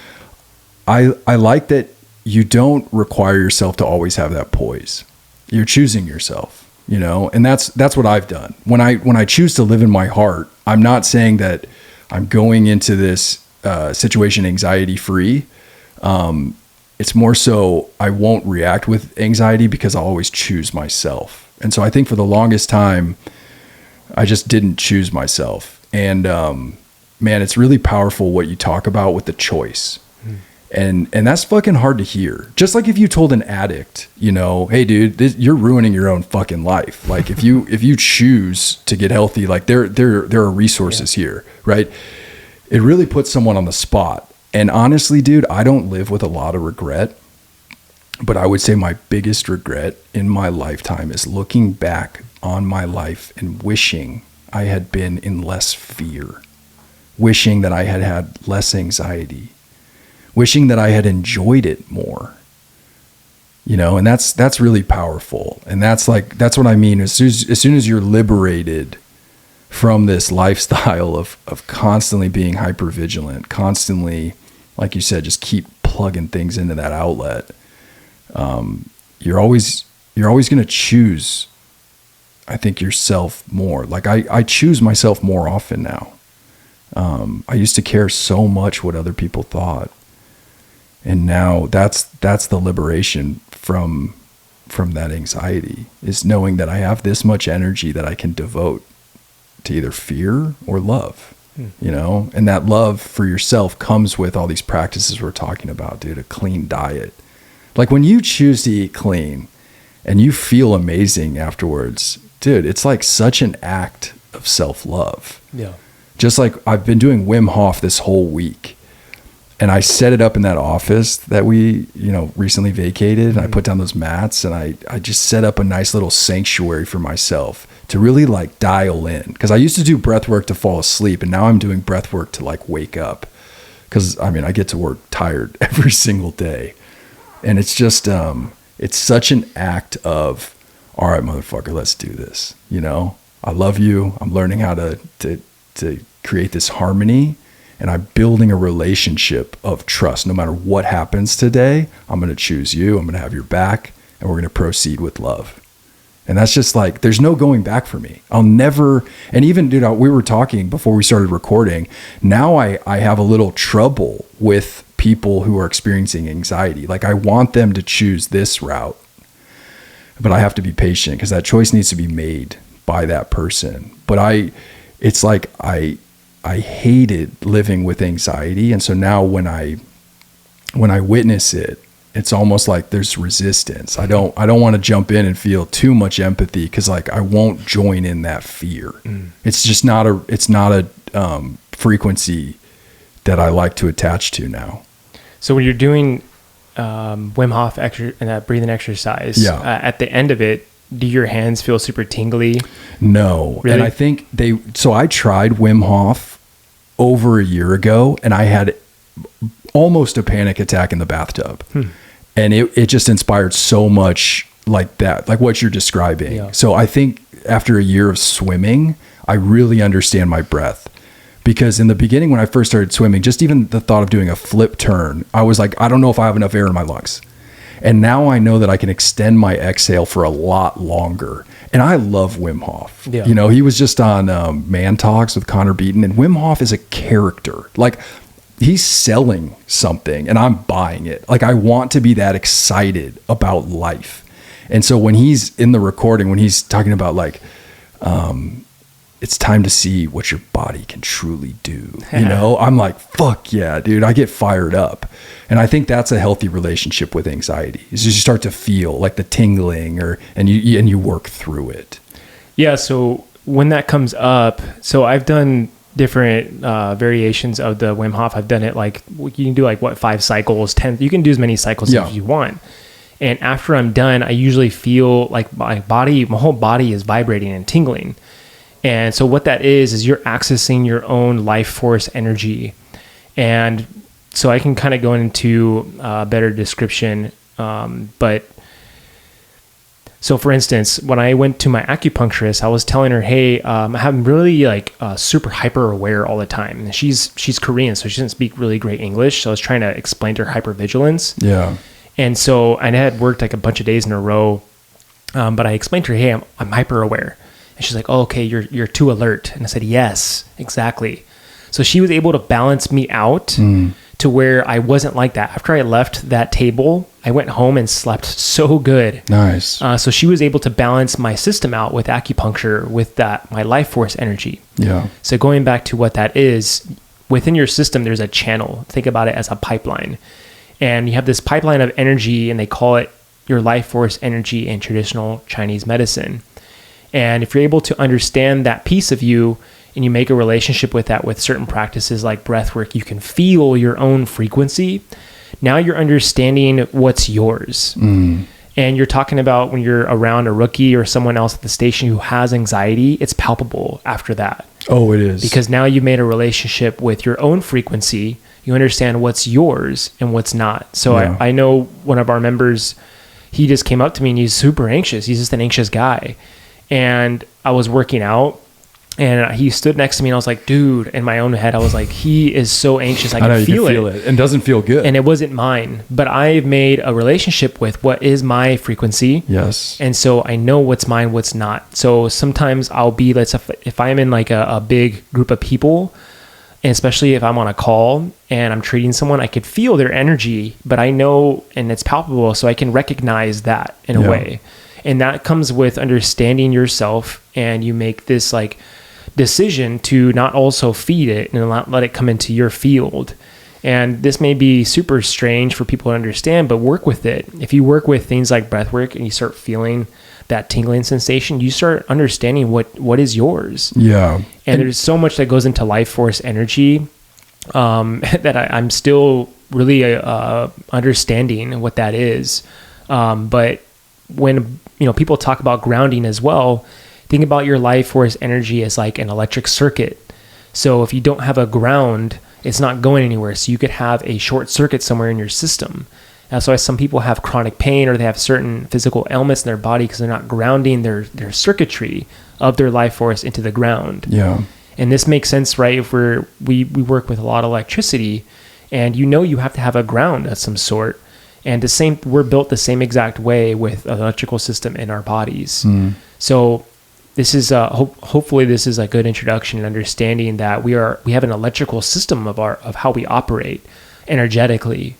I like that you don't require yourself to always have that poise. You're choosing yourself, and that's what I've done. When I choose to live in my heart, I'm not saying that I'm going into this situation anxiety free. It's more so I won't react with anxiety because I'll always choose myself. And so I think for the longest time, I just didn't choose myself. And man, it's really powerful what you talk about with the choice. And that's fucking hard to hear. Just like if you told an addict, hey dude, you're ruining your own fucking life. Like if you choose to get healthy, like there are resources here, right? It really puts someone on the spot. And honestly, dude, I don't live with a lot of regret, but I would say my biggest regret in my lifetime is looking back on my life and wishing I had been in less fear, wishing that I had had less anxiety, wishing that I had enjoyed it more, and that's really powerful. And that's what I mean. As soon as you're liberated from this lifestyle of constantly being hypervigilant, constantly, like you said, just keep plugging things into that outlet. You're always going to choose, I think, yourself more. Like I choose myself more often now. I used to care so much what other people thought. And now that's the liberation from that anxiety, is knowing that I have this much energy that I can devote to either fear or love, and that love for yourself comes with all these practices we're talking about, dude. A clean diet. Like when you choose to eat clean and you feel amazing afterwards, dude, it's like such an act of self-love. Yeah. Just like I've been doing Wim Hof this whole week, and I set it up in that office that we, recently vacated, and I put down those mats, and I just set up a nice little sanctuary for myself to really like dial in. Cause I used to do breath work to fall asleep, and now I'm doing breath work to like wake up. Cause I get to work tired every single day. And it's just, it's such an act of, all right, motherfucker, let's do this. I love you. I'm learning how to create this harmony, and I'm building a relationship of trust. No matter what happens today, I'm going to choose you. I'm going to have your back, and we're going to proceed with love. And that's just like, there's no going back for me. I'll never, and even, dude, we were talking before we started recording. Now I have a little trouble with people who are experiencing anxiety. Like, I want them to choose this route, but I have to be patient because that choice needs to be made by that person. But it's like I hated living with anxiety. And so now when I witness it, it's almost like there's resistance. I don't want to jump in and feel too much empathy, because like I won't join in that fear. It's just not a frequency that I like to attach to now. So when you're doing Wim Hof and that breathing exercise, at the end of it, do your hands feel super tingly? No. Really? And I think so I tried Wim Hof over a year ago, and I had almost a panic attack in the bathtub. And it just inspired so much like that, like what you're describing. Yeah. So I think after a year of swimming, I really understand my breath. Because in the beginning, when I first started swimming, just even the thought of doing a flip turn, I was like, I don't know if I have enough air in my lungs. And now I know that I can extend my exhale for a lot longer. And I love Wim Hof. Yeah. He was just on Man Talks with Connor Beaton, and Wim Hof is a character. Like, he's selling something and I'm buying it. Like, I want to be that excited about life. And so when he's in the recording, when he's talking about like, it's time to see what your body can truly do. I'm like, fuck yeah, dude, I get fired up. And I think that's a healthy relationship with anxiety. Is you start to feel like the tingling and you work through it. Yeah. So when that comes up, so I've done different variations of the Wim Hof. I've done it like, you can do like 5 cycles, 10, you can do as many cycles as you want. And after I'm done, I usually feel like my whole body is vibrating and tingling. And so what that is you're accessing your own life force energy. And so I can kind of go into a better description. But so for instance, when I went to my acupuncturist, I was telling her, hey, I'm really like super hyper aware all the time. And she's Korean, so she doesn't speak really great English. So I was trying to explain to her hypervigilance. Yeah. And so I had worked like a bunch of days in a row. But I explained to her, hey, I'm hyper aware. And she's like, oh, okay, you're too alert. And I said, yes, exactly. So she was able to balance me out to where I wasn't like that. After I left that table, I went home and slept so good. Nice. So she was able to balance my system out with acupuncture, with my life force energy. Yeah. So going back to what that is, within your system, there's a channel. Think about it as a pipeline. And you have this pipeline of energy, and they call it your life force energy in traditional Chinese medicine. And if you're able to understand that piece of you and you make a relationship with that with certain practices like breath work, you can feel your own frequency. Now you're understanding what's yours. And you're talking about when you're around a rookie or someone else at the station who has anxiety, it's palpable after that. Oh, it is. Because now you've made a relationship with your own frequency. You understand what's yours and what's not. So yeah. I know one of our members, he just came up to me and he's super anxious. He's just an anxious guy. And I was working out and he stood next to me and I was like, dude, in my own head, I was like, he is so anxious. I can feel it. And doesn't feel good. And it wasn't mine, but I've made a relationship with what is my frequency. Yes. And so I know what's mine, what's not. So sometimes I'll be, if I'm in like a big group of people, and especially if I'm on a call and I'm treating someone, I could feel their energy, but I know, and it's palpable. So I can recognize that in a way. And that comes with understanding yourself, and you make this like decision to not also feed it and not let it come into your field. And this may be super strange for people to understand, but work with it. If you work with things like breath work and you start feeling that tingling sensation, you start understanding what is yours. Yeah. And there's so much that goes into life force energy that I'm still really understanding what that is. But when people talk about grounding as well, think about your life force energy as like an electric circuit. So if you don't have a ground, it's not going anywhere. So you could have a short circuit somewhere in your system. That's why some people have chronic pain or they have certain physical ailments in their body because they're not grounding their circuitry of their life force into the ground. Yeah. And this makes sense, right? If we work with a lot of electricity, and you have to have a ground of some sort. And we're built the same exact way with an electrical system in our bodies. So this is hopefully this is a good introduction and understanding that we have an electrical system of how we operate energetically.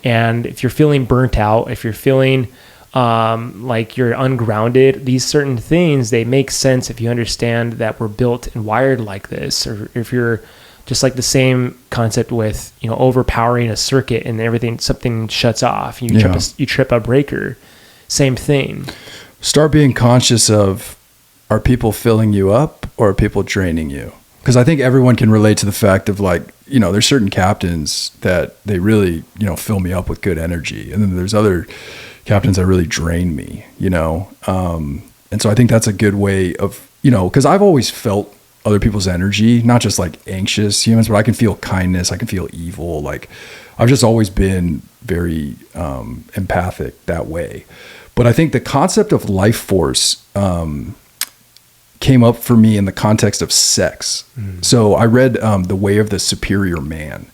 And if you're feeling burnt out, if you're feeling like you're ungrounded, these certain things, they make sense if you understand that we're built and wired like this. Or if you're just like the same concept with, overpowering a circuit and something shuts off, you trip a breaker, same thing. Start being conscious of, are people filling you up or are people draining you? Because I think everyone can relate to the fact of there's certain captains that they really, fill me up with good energy. And then there's other captains that really drain me, and so I think that's a good way of, because I've always felt other people's energy, not just like anxious humans, but I can feel kindness. I can feel evil. Like I've just always been very empathic that way. But I think the concept of life force came up for me in the context of sex. So I read The Way of the Superior Man,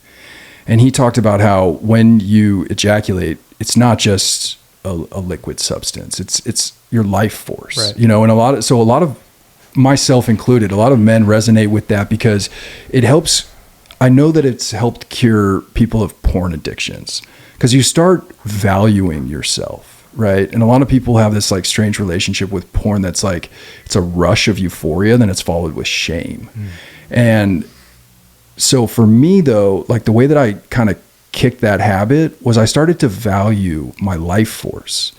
and he talked about how when you ejaculate, it's not just a liquid substance. It's your life force, right. And a lot of myself included, a lot of men resonate with that because it helps. I know that it's helped cure people of porn addictions because you start valuing yourself. Right. And a lot of people have this like strange relationship with porn that's like, it's a rush of euphoria, then it's followed with shame. And so for me though, like the way that I kind of kicked that habit was I started to value my life force.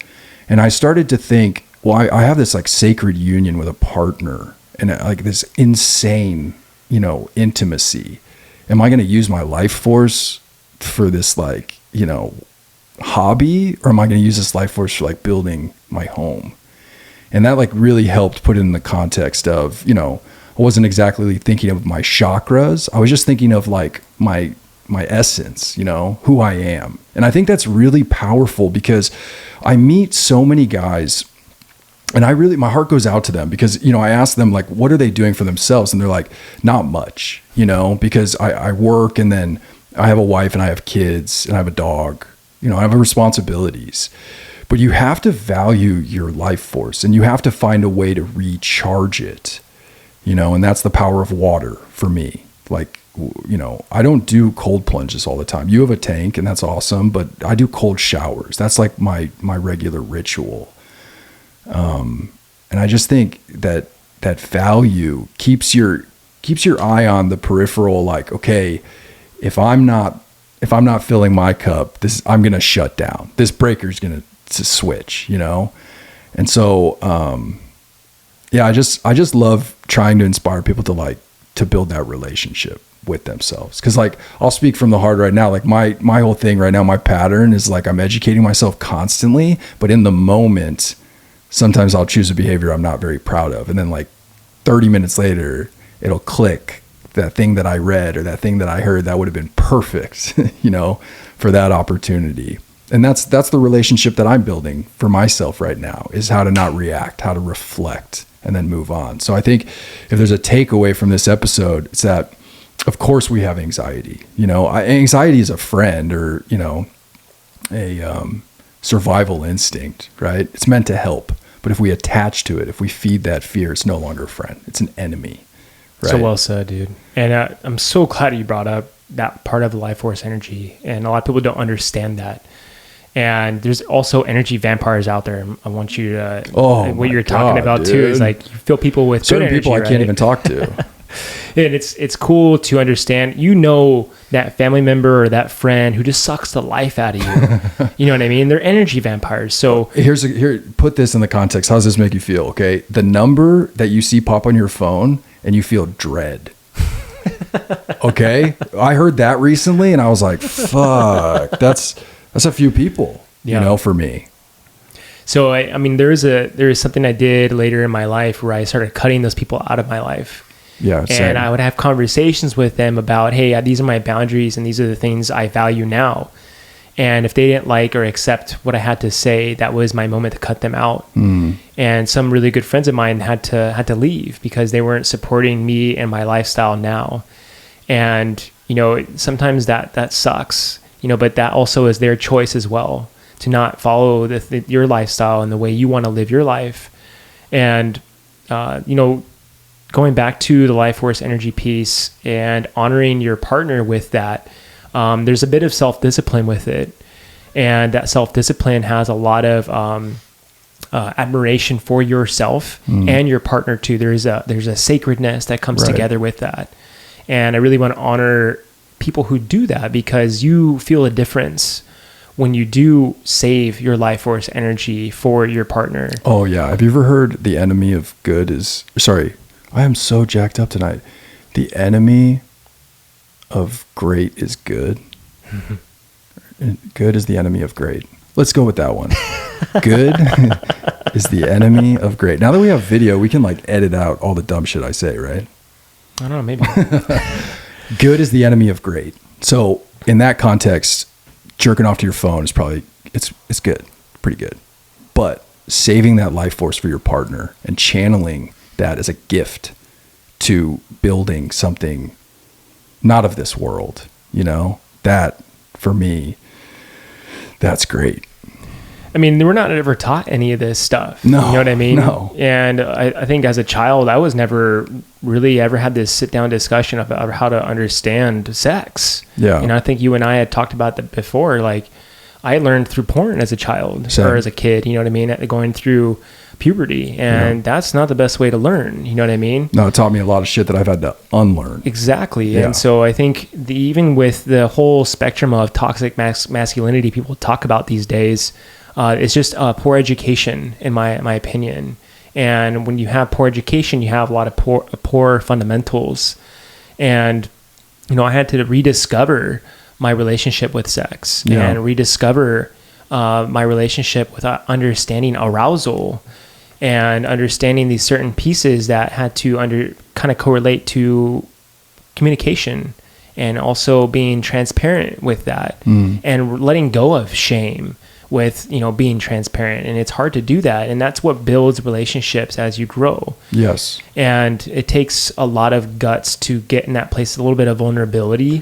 And I started to think, well, I have this like sacred union with a partner and like this insane, intimacy. Am I going to use my life force for this like, hobby, or am I going to use this life force for like building my home? And that like really helped put it in the context of, I wasn't exactly thinking of my chakras. I was just thinking of like my essence, who I am. And I think that's really powerful because I meet so many guys and my heart goes out to them because, I ask them like, what are they doing for themselves? And they're like, not much, because I work and then I have a wife and I have kids and I have a dog. I have responsibilities, but you have to value your life force and you have to find a way to recharge it, and that's the power of water for me. Like, I don't do cold plunges all the time. You have a tank and that's awesome, but I do cold showers. That's like my regular ritual. And I just think that value keeps your eye on the peripheral. Like, okay, if I'm not filling my cup, I'm going to shut down. This breaker's going to switch, And so, I just love trying to inspire people to build that relationship with themselves. Cause like, I'll speak from the heart right now. Like my whole thing right now, my pattern is like, I'm educating myself constantly, but in the moment, sometimes I'll choose a behavior I'm not very proud of. And then like 30 minutes later, it'll click. That thing that I read or that thing that I heard that would have been perfect, for that opportunity. And that's the relationship that I'm building for myself right now, is how to not react, how to reflect and then move on. So I think if there's a takeaway from this episode, it's that of course we have anxiety, anxiety is a friend or, a survival instinct, right? It's meant to help. But if we attach to it, if we feed that fear, it's no longer a friend, it's an enemy. Right. So well said, dude. And I'm so glad you brought up that part of the life force energy. And a lot of people don't understand that. And there's also energy vampires out there. I want you to, what you're talking about dude. Too is like you feel people with certain good energy, people I can't even talk to. And it's cool to understand, that family member or that friend who just sucks the life out of you. You know what I mean? They're energy vampires. So put this in the context. How does this make you feel? Okay. The number that you see pop on your phone and you feel dread. Okay. I heard that recently and I was like, fuck, that's a few people, for me. So I mean, there is something I did later in my life where I started cutting those people out of my life. Yeah. Same. And I would have conversations with them about, hey, these are my boundaries and these are the things I value now. And if they didn't like or accept what I had to say, that was my moment to cut them out. And some really good friends of mine had to leave because they weren't supporting me and my lifestyle now. And, sometimes that sucks, but that also is their choice as well, to not follow your lifestyle and the way you want to live your life. And, going back to the life force energy piece and honoring your partner with that, there's a bit of self-discipline with it. And that self-discipline has a lot of admiration for yourself and your partner too. There's a sacredness that comes together with that. And I really want to honor people who do that, because you feel a difference when you do save your life force energy for your partner. Oh yeah. Have you ever heard the enemy of good is, sorry, I am so jacked up tonight. The enemy of great is good. Good is the enemy of great. Let's go with that one. Good is the enemy of great. Now that we have video, we can edit out all the dumb shit I say, right? I don't know, maybe. Good is the enemy of great. So in that context, jerking off to your phone is probably, it's good, pretty good. But saving that life force for your partner and channeling that as a gift to building something not of this world, that for me, that's great. I mean, we're not ever taught any of this stuff. No, you know what I mean? No. And I think as a child, I was never really ever had this sit down discussion about how to understand sex. Yeah. I think you and I had talked about that before. I learned through porn as a child or as a kid, you know what I mean? Going through puberty, and that's not the best way to learn, you know what I mean? No, it taught me a lot of shit that I've had to unlearn. Exactly. Yeah. And so I think even with the whole spectrum of toxic masculinity people talk about these days, it's just poor education, in my opinion. And when you have poor education, you have a lot of poor fundamentals. And, I had to rediscover my relationship with sex and rediscover my relationship with understanding arousal and understanding these certain pieces that had to kind of correlate to communication, and also being transparent with that and letting go of shame with, being transparent. And it's hard to do that. And that's what builds relationships as you grow. Yes. And it takes a lot of guts to get in that place, a little bit of vulnerability.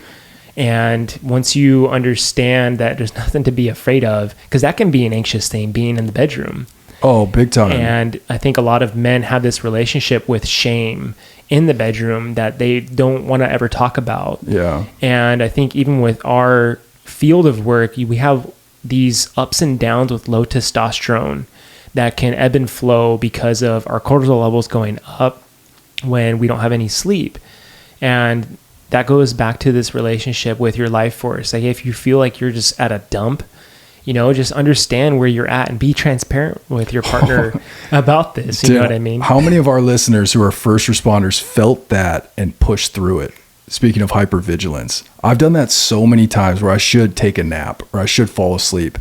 And once you understand that there's nothing to be afraid of, because that can be an anxious thing, being in the bedroom. Oh, big time. And I think a lot of men have this relationship with shame in the bedroom that they don't want to ever talk about. Yeah. And I think even with our field of work, we have these ups and downs with low testosterone that can ebb and flow because of our cortisol levels going up when we don't have any sleep. And that goes back to this relationship with your life force. If you feel like you're just at a dump, just understand where you're at and be transparent with your partner about this. You know what I mean? How many of our listeners who are first responders felt that and pushed through it? Speaking of hypervigilance, I've done that so many times where I should take a nap or I should fall asleep.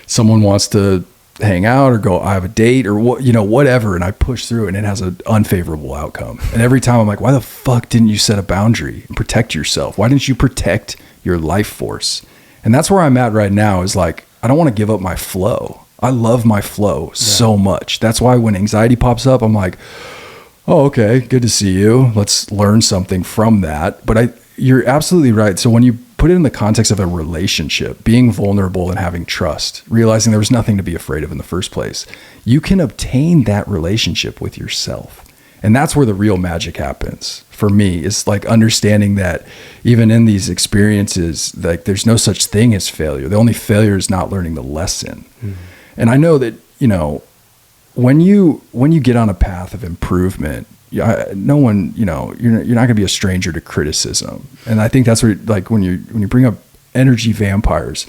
Someone wants to hang out or go, I have a date or whatever. And I push through and it has an unfavorable outcome. And every time I'm like, why the fuck didn't you set a boundary and protect yourself? Why didn't you protect your life force? And that's where I'm at right now, is I don't want to give up my flow. I love my flow so much. That's why when anxiety pops up, I'm like, oh, okay, good to see you. Let's learn something from that. But you're absolutely right. So when you put it in the context of a relationship, being vulnerable and having trust, realizing there was nothing to be afraid of in the first place, you can obtain that relationship with yourself. And that's where the real magic happens for me, is understanding that even in these experiences, there's no such thing as failure. The only failure is not learning the lesson. Mm-hmm. And I know that, when you get on a path of improvement, no one, you're not going to be a stranger to criticism. And I think that's where, like, when you bring up energy vampires,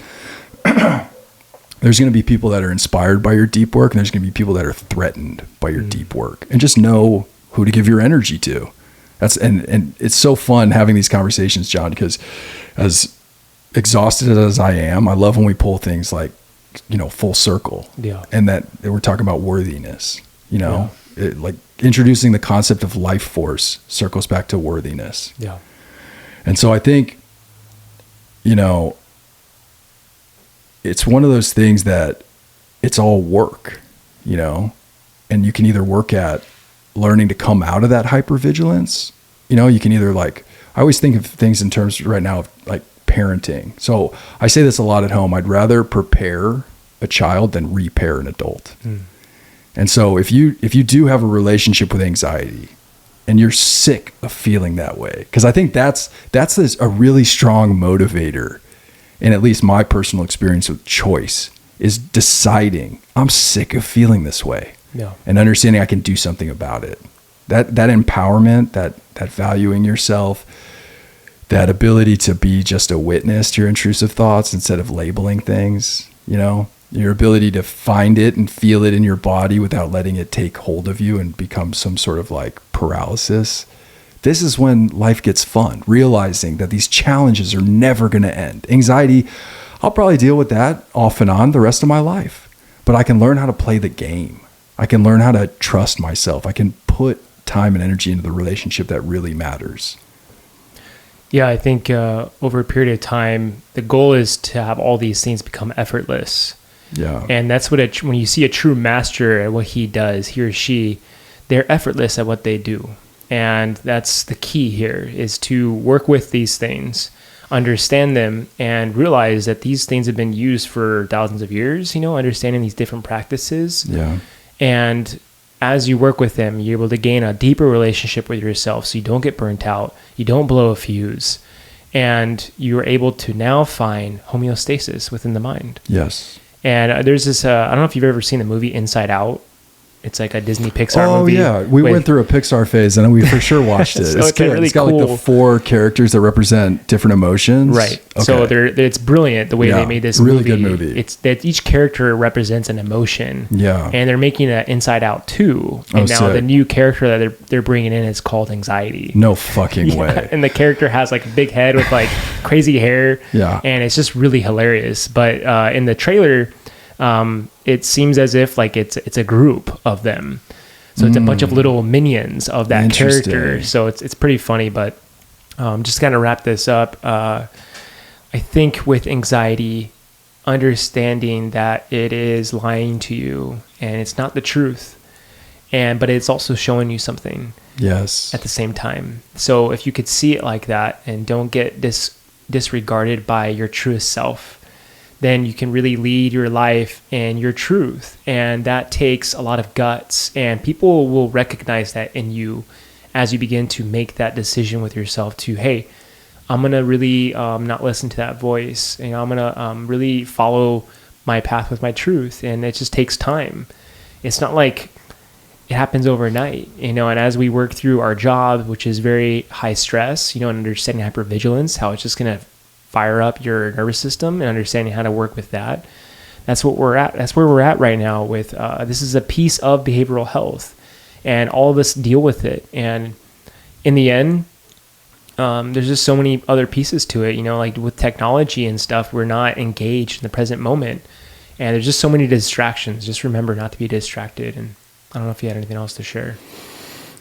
there's going to be people that are inspired by your deep work, and there's going to be people that are threatened by your deep work. And just know who to give your energy to. And it's so fun having these conversations, John, because as exhausted as I am, I love when we pull things like, full circle. Yeah. And that we're talking about worthiness, like introducing the concept of life force circles back to worthiness. Yeah. And so I think, it's one of those things that it's all work, and you can either work at learning to come out of that hypervigilance. You can either, like, I always think of things in terms right now of like parenting. So I say this a lot at home. I'd rather prepare a child than repair an adult. And so if you do have a relationship with anxiety and you're sick of feeling that way, because I think that's a really strong motivator. And at least my personal experience with choice is deciding I'm sick of feeling this way, and understanding I can do something about it. That empowerment, that valuing yourself, that ability to be just a witness to your intrusive thoughts instead of labeling things, your ability to find it and feel it in your body without letting it take hold of you and become some sort of like paralysis. This is when life gets fun, realizing that these challenges are never going to end. Anxiety, I'll probably deal with that off and on the rest of my life, but I can learn how to play the game. I can learn how to trust myself. I can put time and energy into the relationship that really matters. Yeah, I think over a period of time, the goal is to have all these things become effortless. Yeah. And that's what when you see a true master at what he does, he or she, they're effortless at what they do. And that's the key here, is to work with these things, understand them, and realize that these things have been used for thousands of years, understanding these different practices. Yeah. And as you work with them, you're able to gain a deeper relationship with yourself, so you don't get burnt out, you don't blow a fuse, and you're able to now find homeostasis within the mind. Yes. And there's this, I don't know if you've ever seen the movie Inside Out. It's like a Disney Pixar movie. Oh, yeah. We went through a Pixar phase and we for sure watched it. So it's good. really it's got cool, like the 4 characters that represent different emotions. Right. Okay. So it's brilliant the way they made this really movie. Good movie. It's that each character represents an emotion. Yeah. And they're making that Inside Out too. And now the new character that they're bringing in is called Anxiety. No fucking way. And the character has like a big head with like crazy hair. Yeah. And it's just really hilarious. But in the trailer, it seems as if like it's a group of them. So it's a bunch of little minions of that character. So it's pretty funny, but just kind of wrap this up. I think with anxiety, understanding that it is lying to you and it's not the truth, but it's also showing you something. Yes. At the same time. So if you could see it like that and don't get disregarded by your truest self, then you can really lead your life in your truth. And that takes a lot of guts, and people will recognize that in you as you begin to make that decision with yourself to, hey, I'm going to really not listen to that voice. I'm going to really follow my path with my truth. And it just takes time. It's not like it happens overnight, and as we work through our job, which is very high stress, and understanding hypervigilance, how it's just going to fire up your nervous system and understanding how to work with that. That's what we're at. That's where we're at right now with, this is a piece of behavioral health, and all of us deal with it. And in the end, there's just so many other pieces to it, like with technology and stuff, we're not engaged in the present moment, and there's just so many distractions. Just remember not to be distracted. And I don't know if you had anything else to share.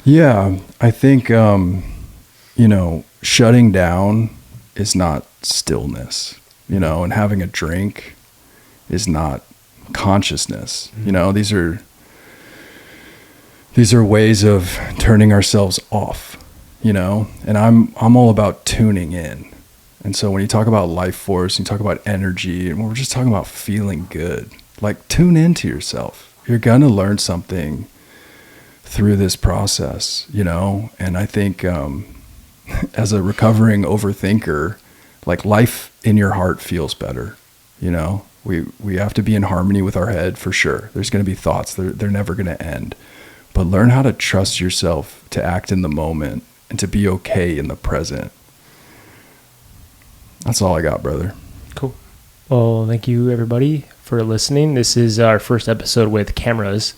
Yeah, I think, shutting down is not stillness, and having a drink is not consciousness. Mm-hmm. These are ways of turning ourselves off, and I'm all about tuning in. And so when you talk about life force, you talk about energy, and we're just talking about feeling good, like tune into yourself. You're going to learn something through this process, and I think, as a recovering overthinker, like life in your heart feels better. We have to be in harmony with our head for sure. There's going to be thoughts. They're never going to end. but learn how to trust yourself to act in the moment and to be okay in the present. That's all I got, brother. Cool. Well, thank you everybody for listening. This is our first episode with cameras.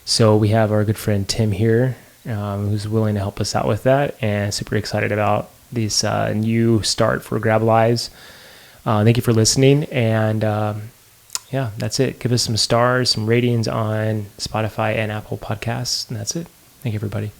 So we have our good friend Tim here, who's willing to help us out with that, and super excited about this new start for Grablives. Thank you for listening, and yeah, that's it. Give us some stars, some ratings on Spotify and Apple Podcasts, and that's it. Thank you, everybody.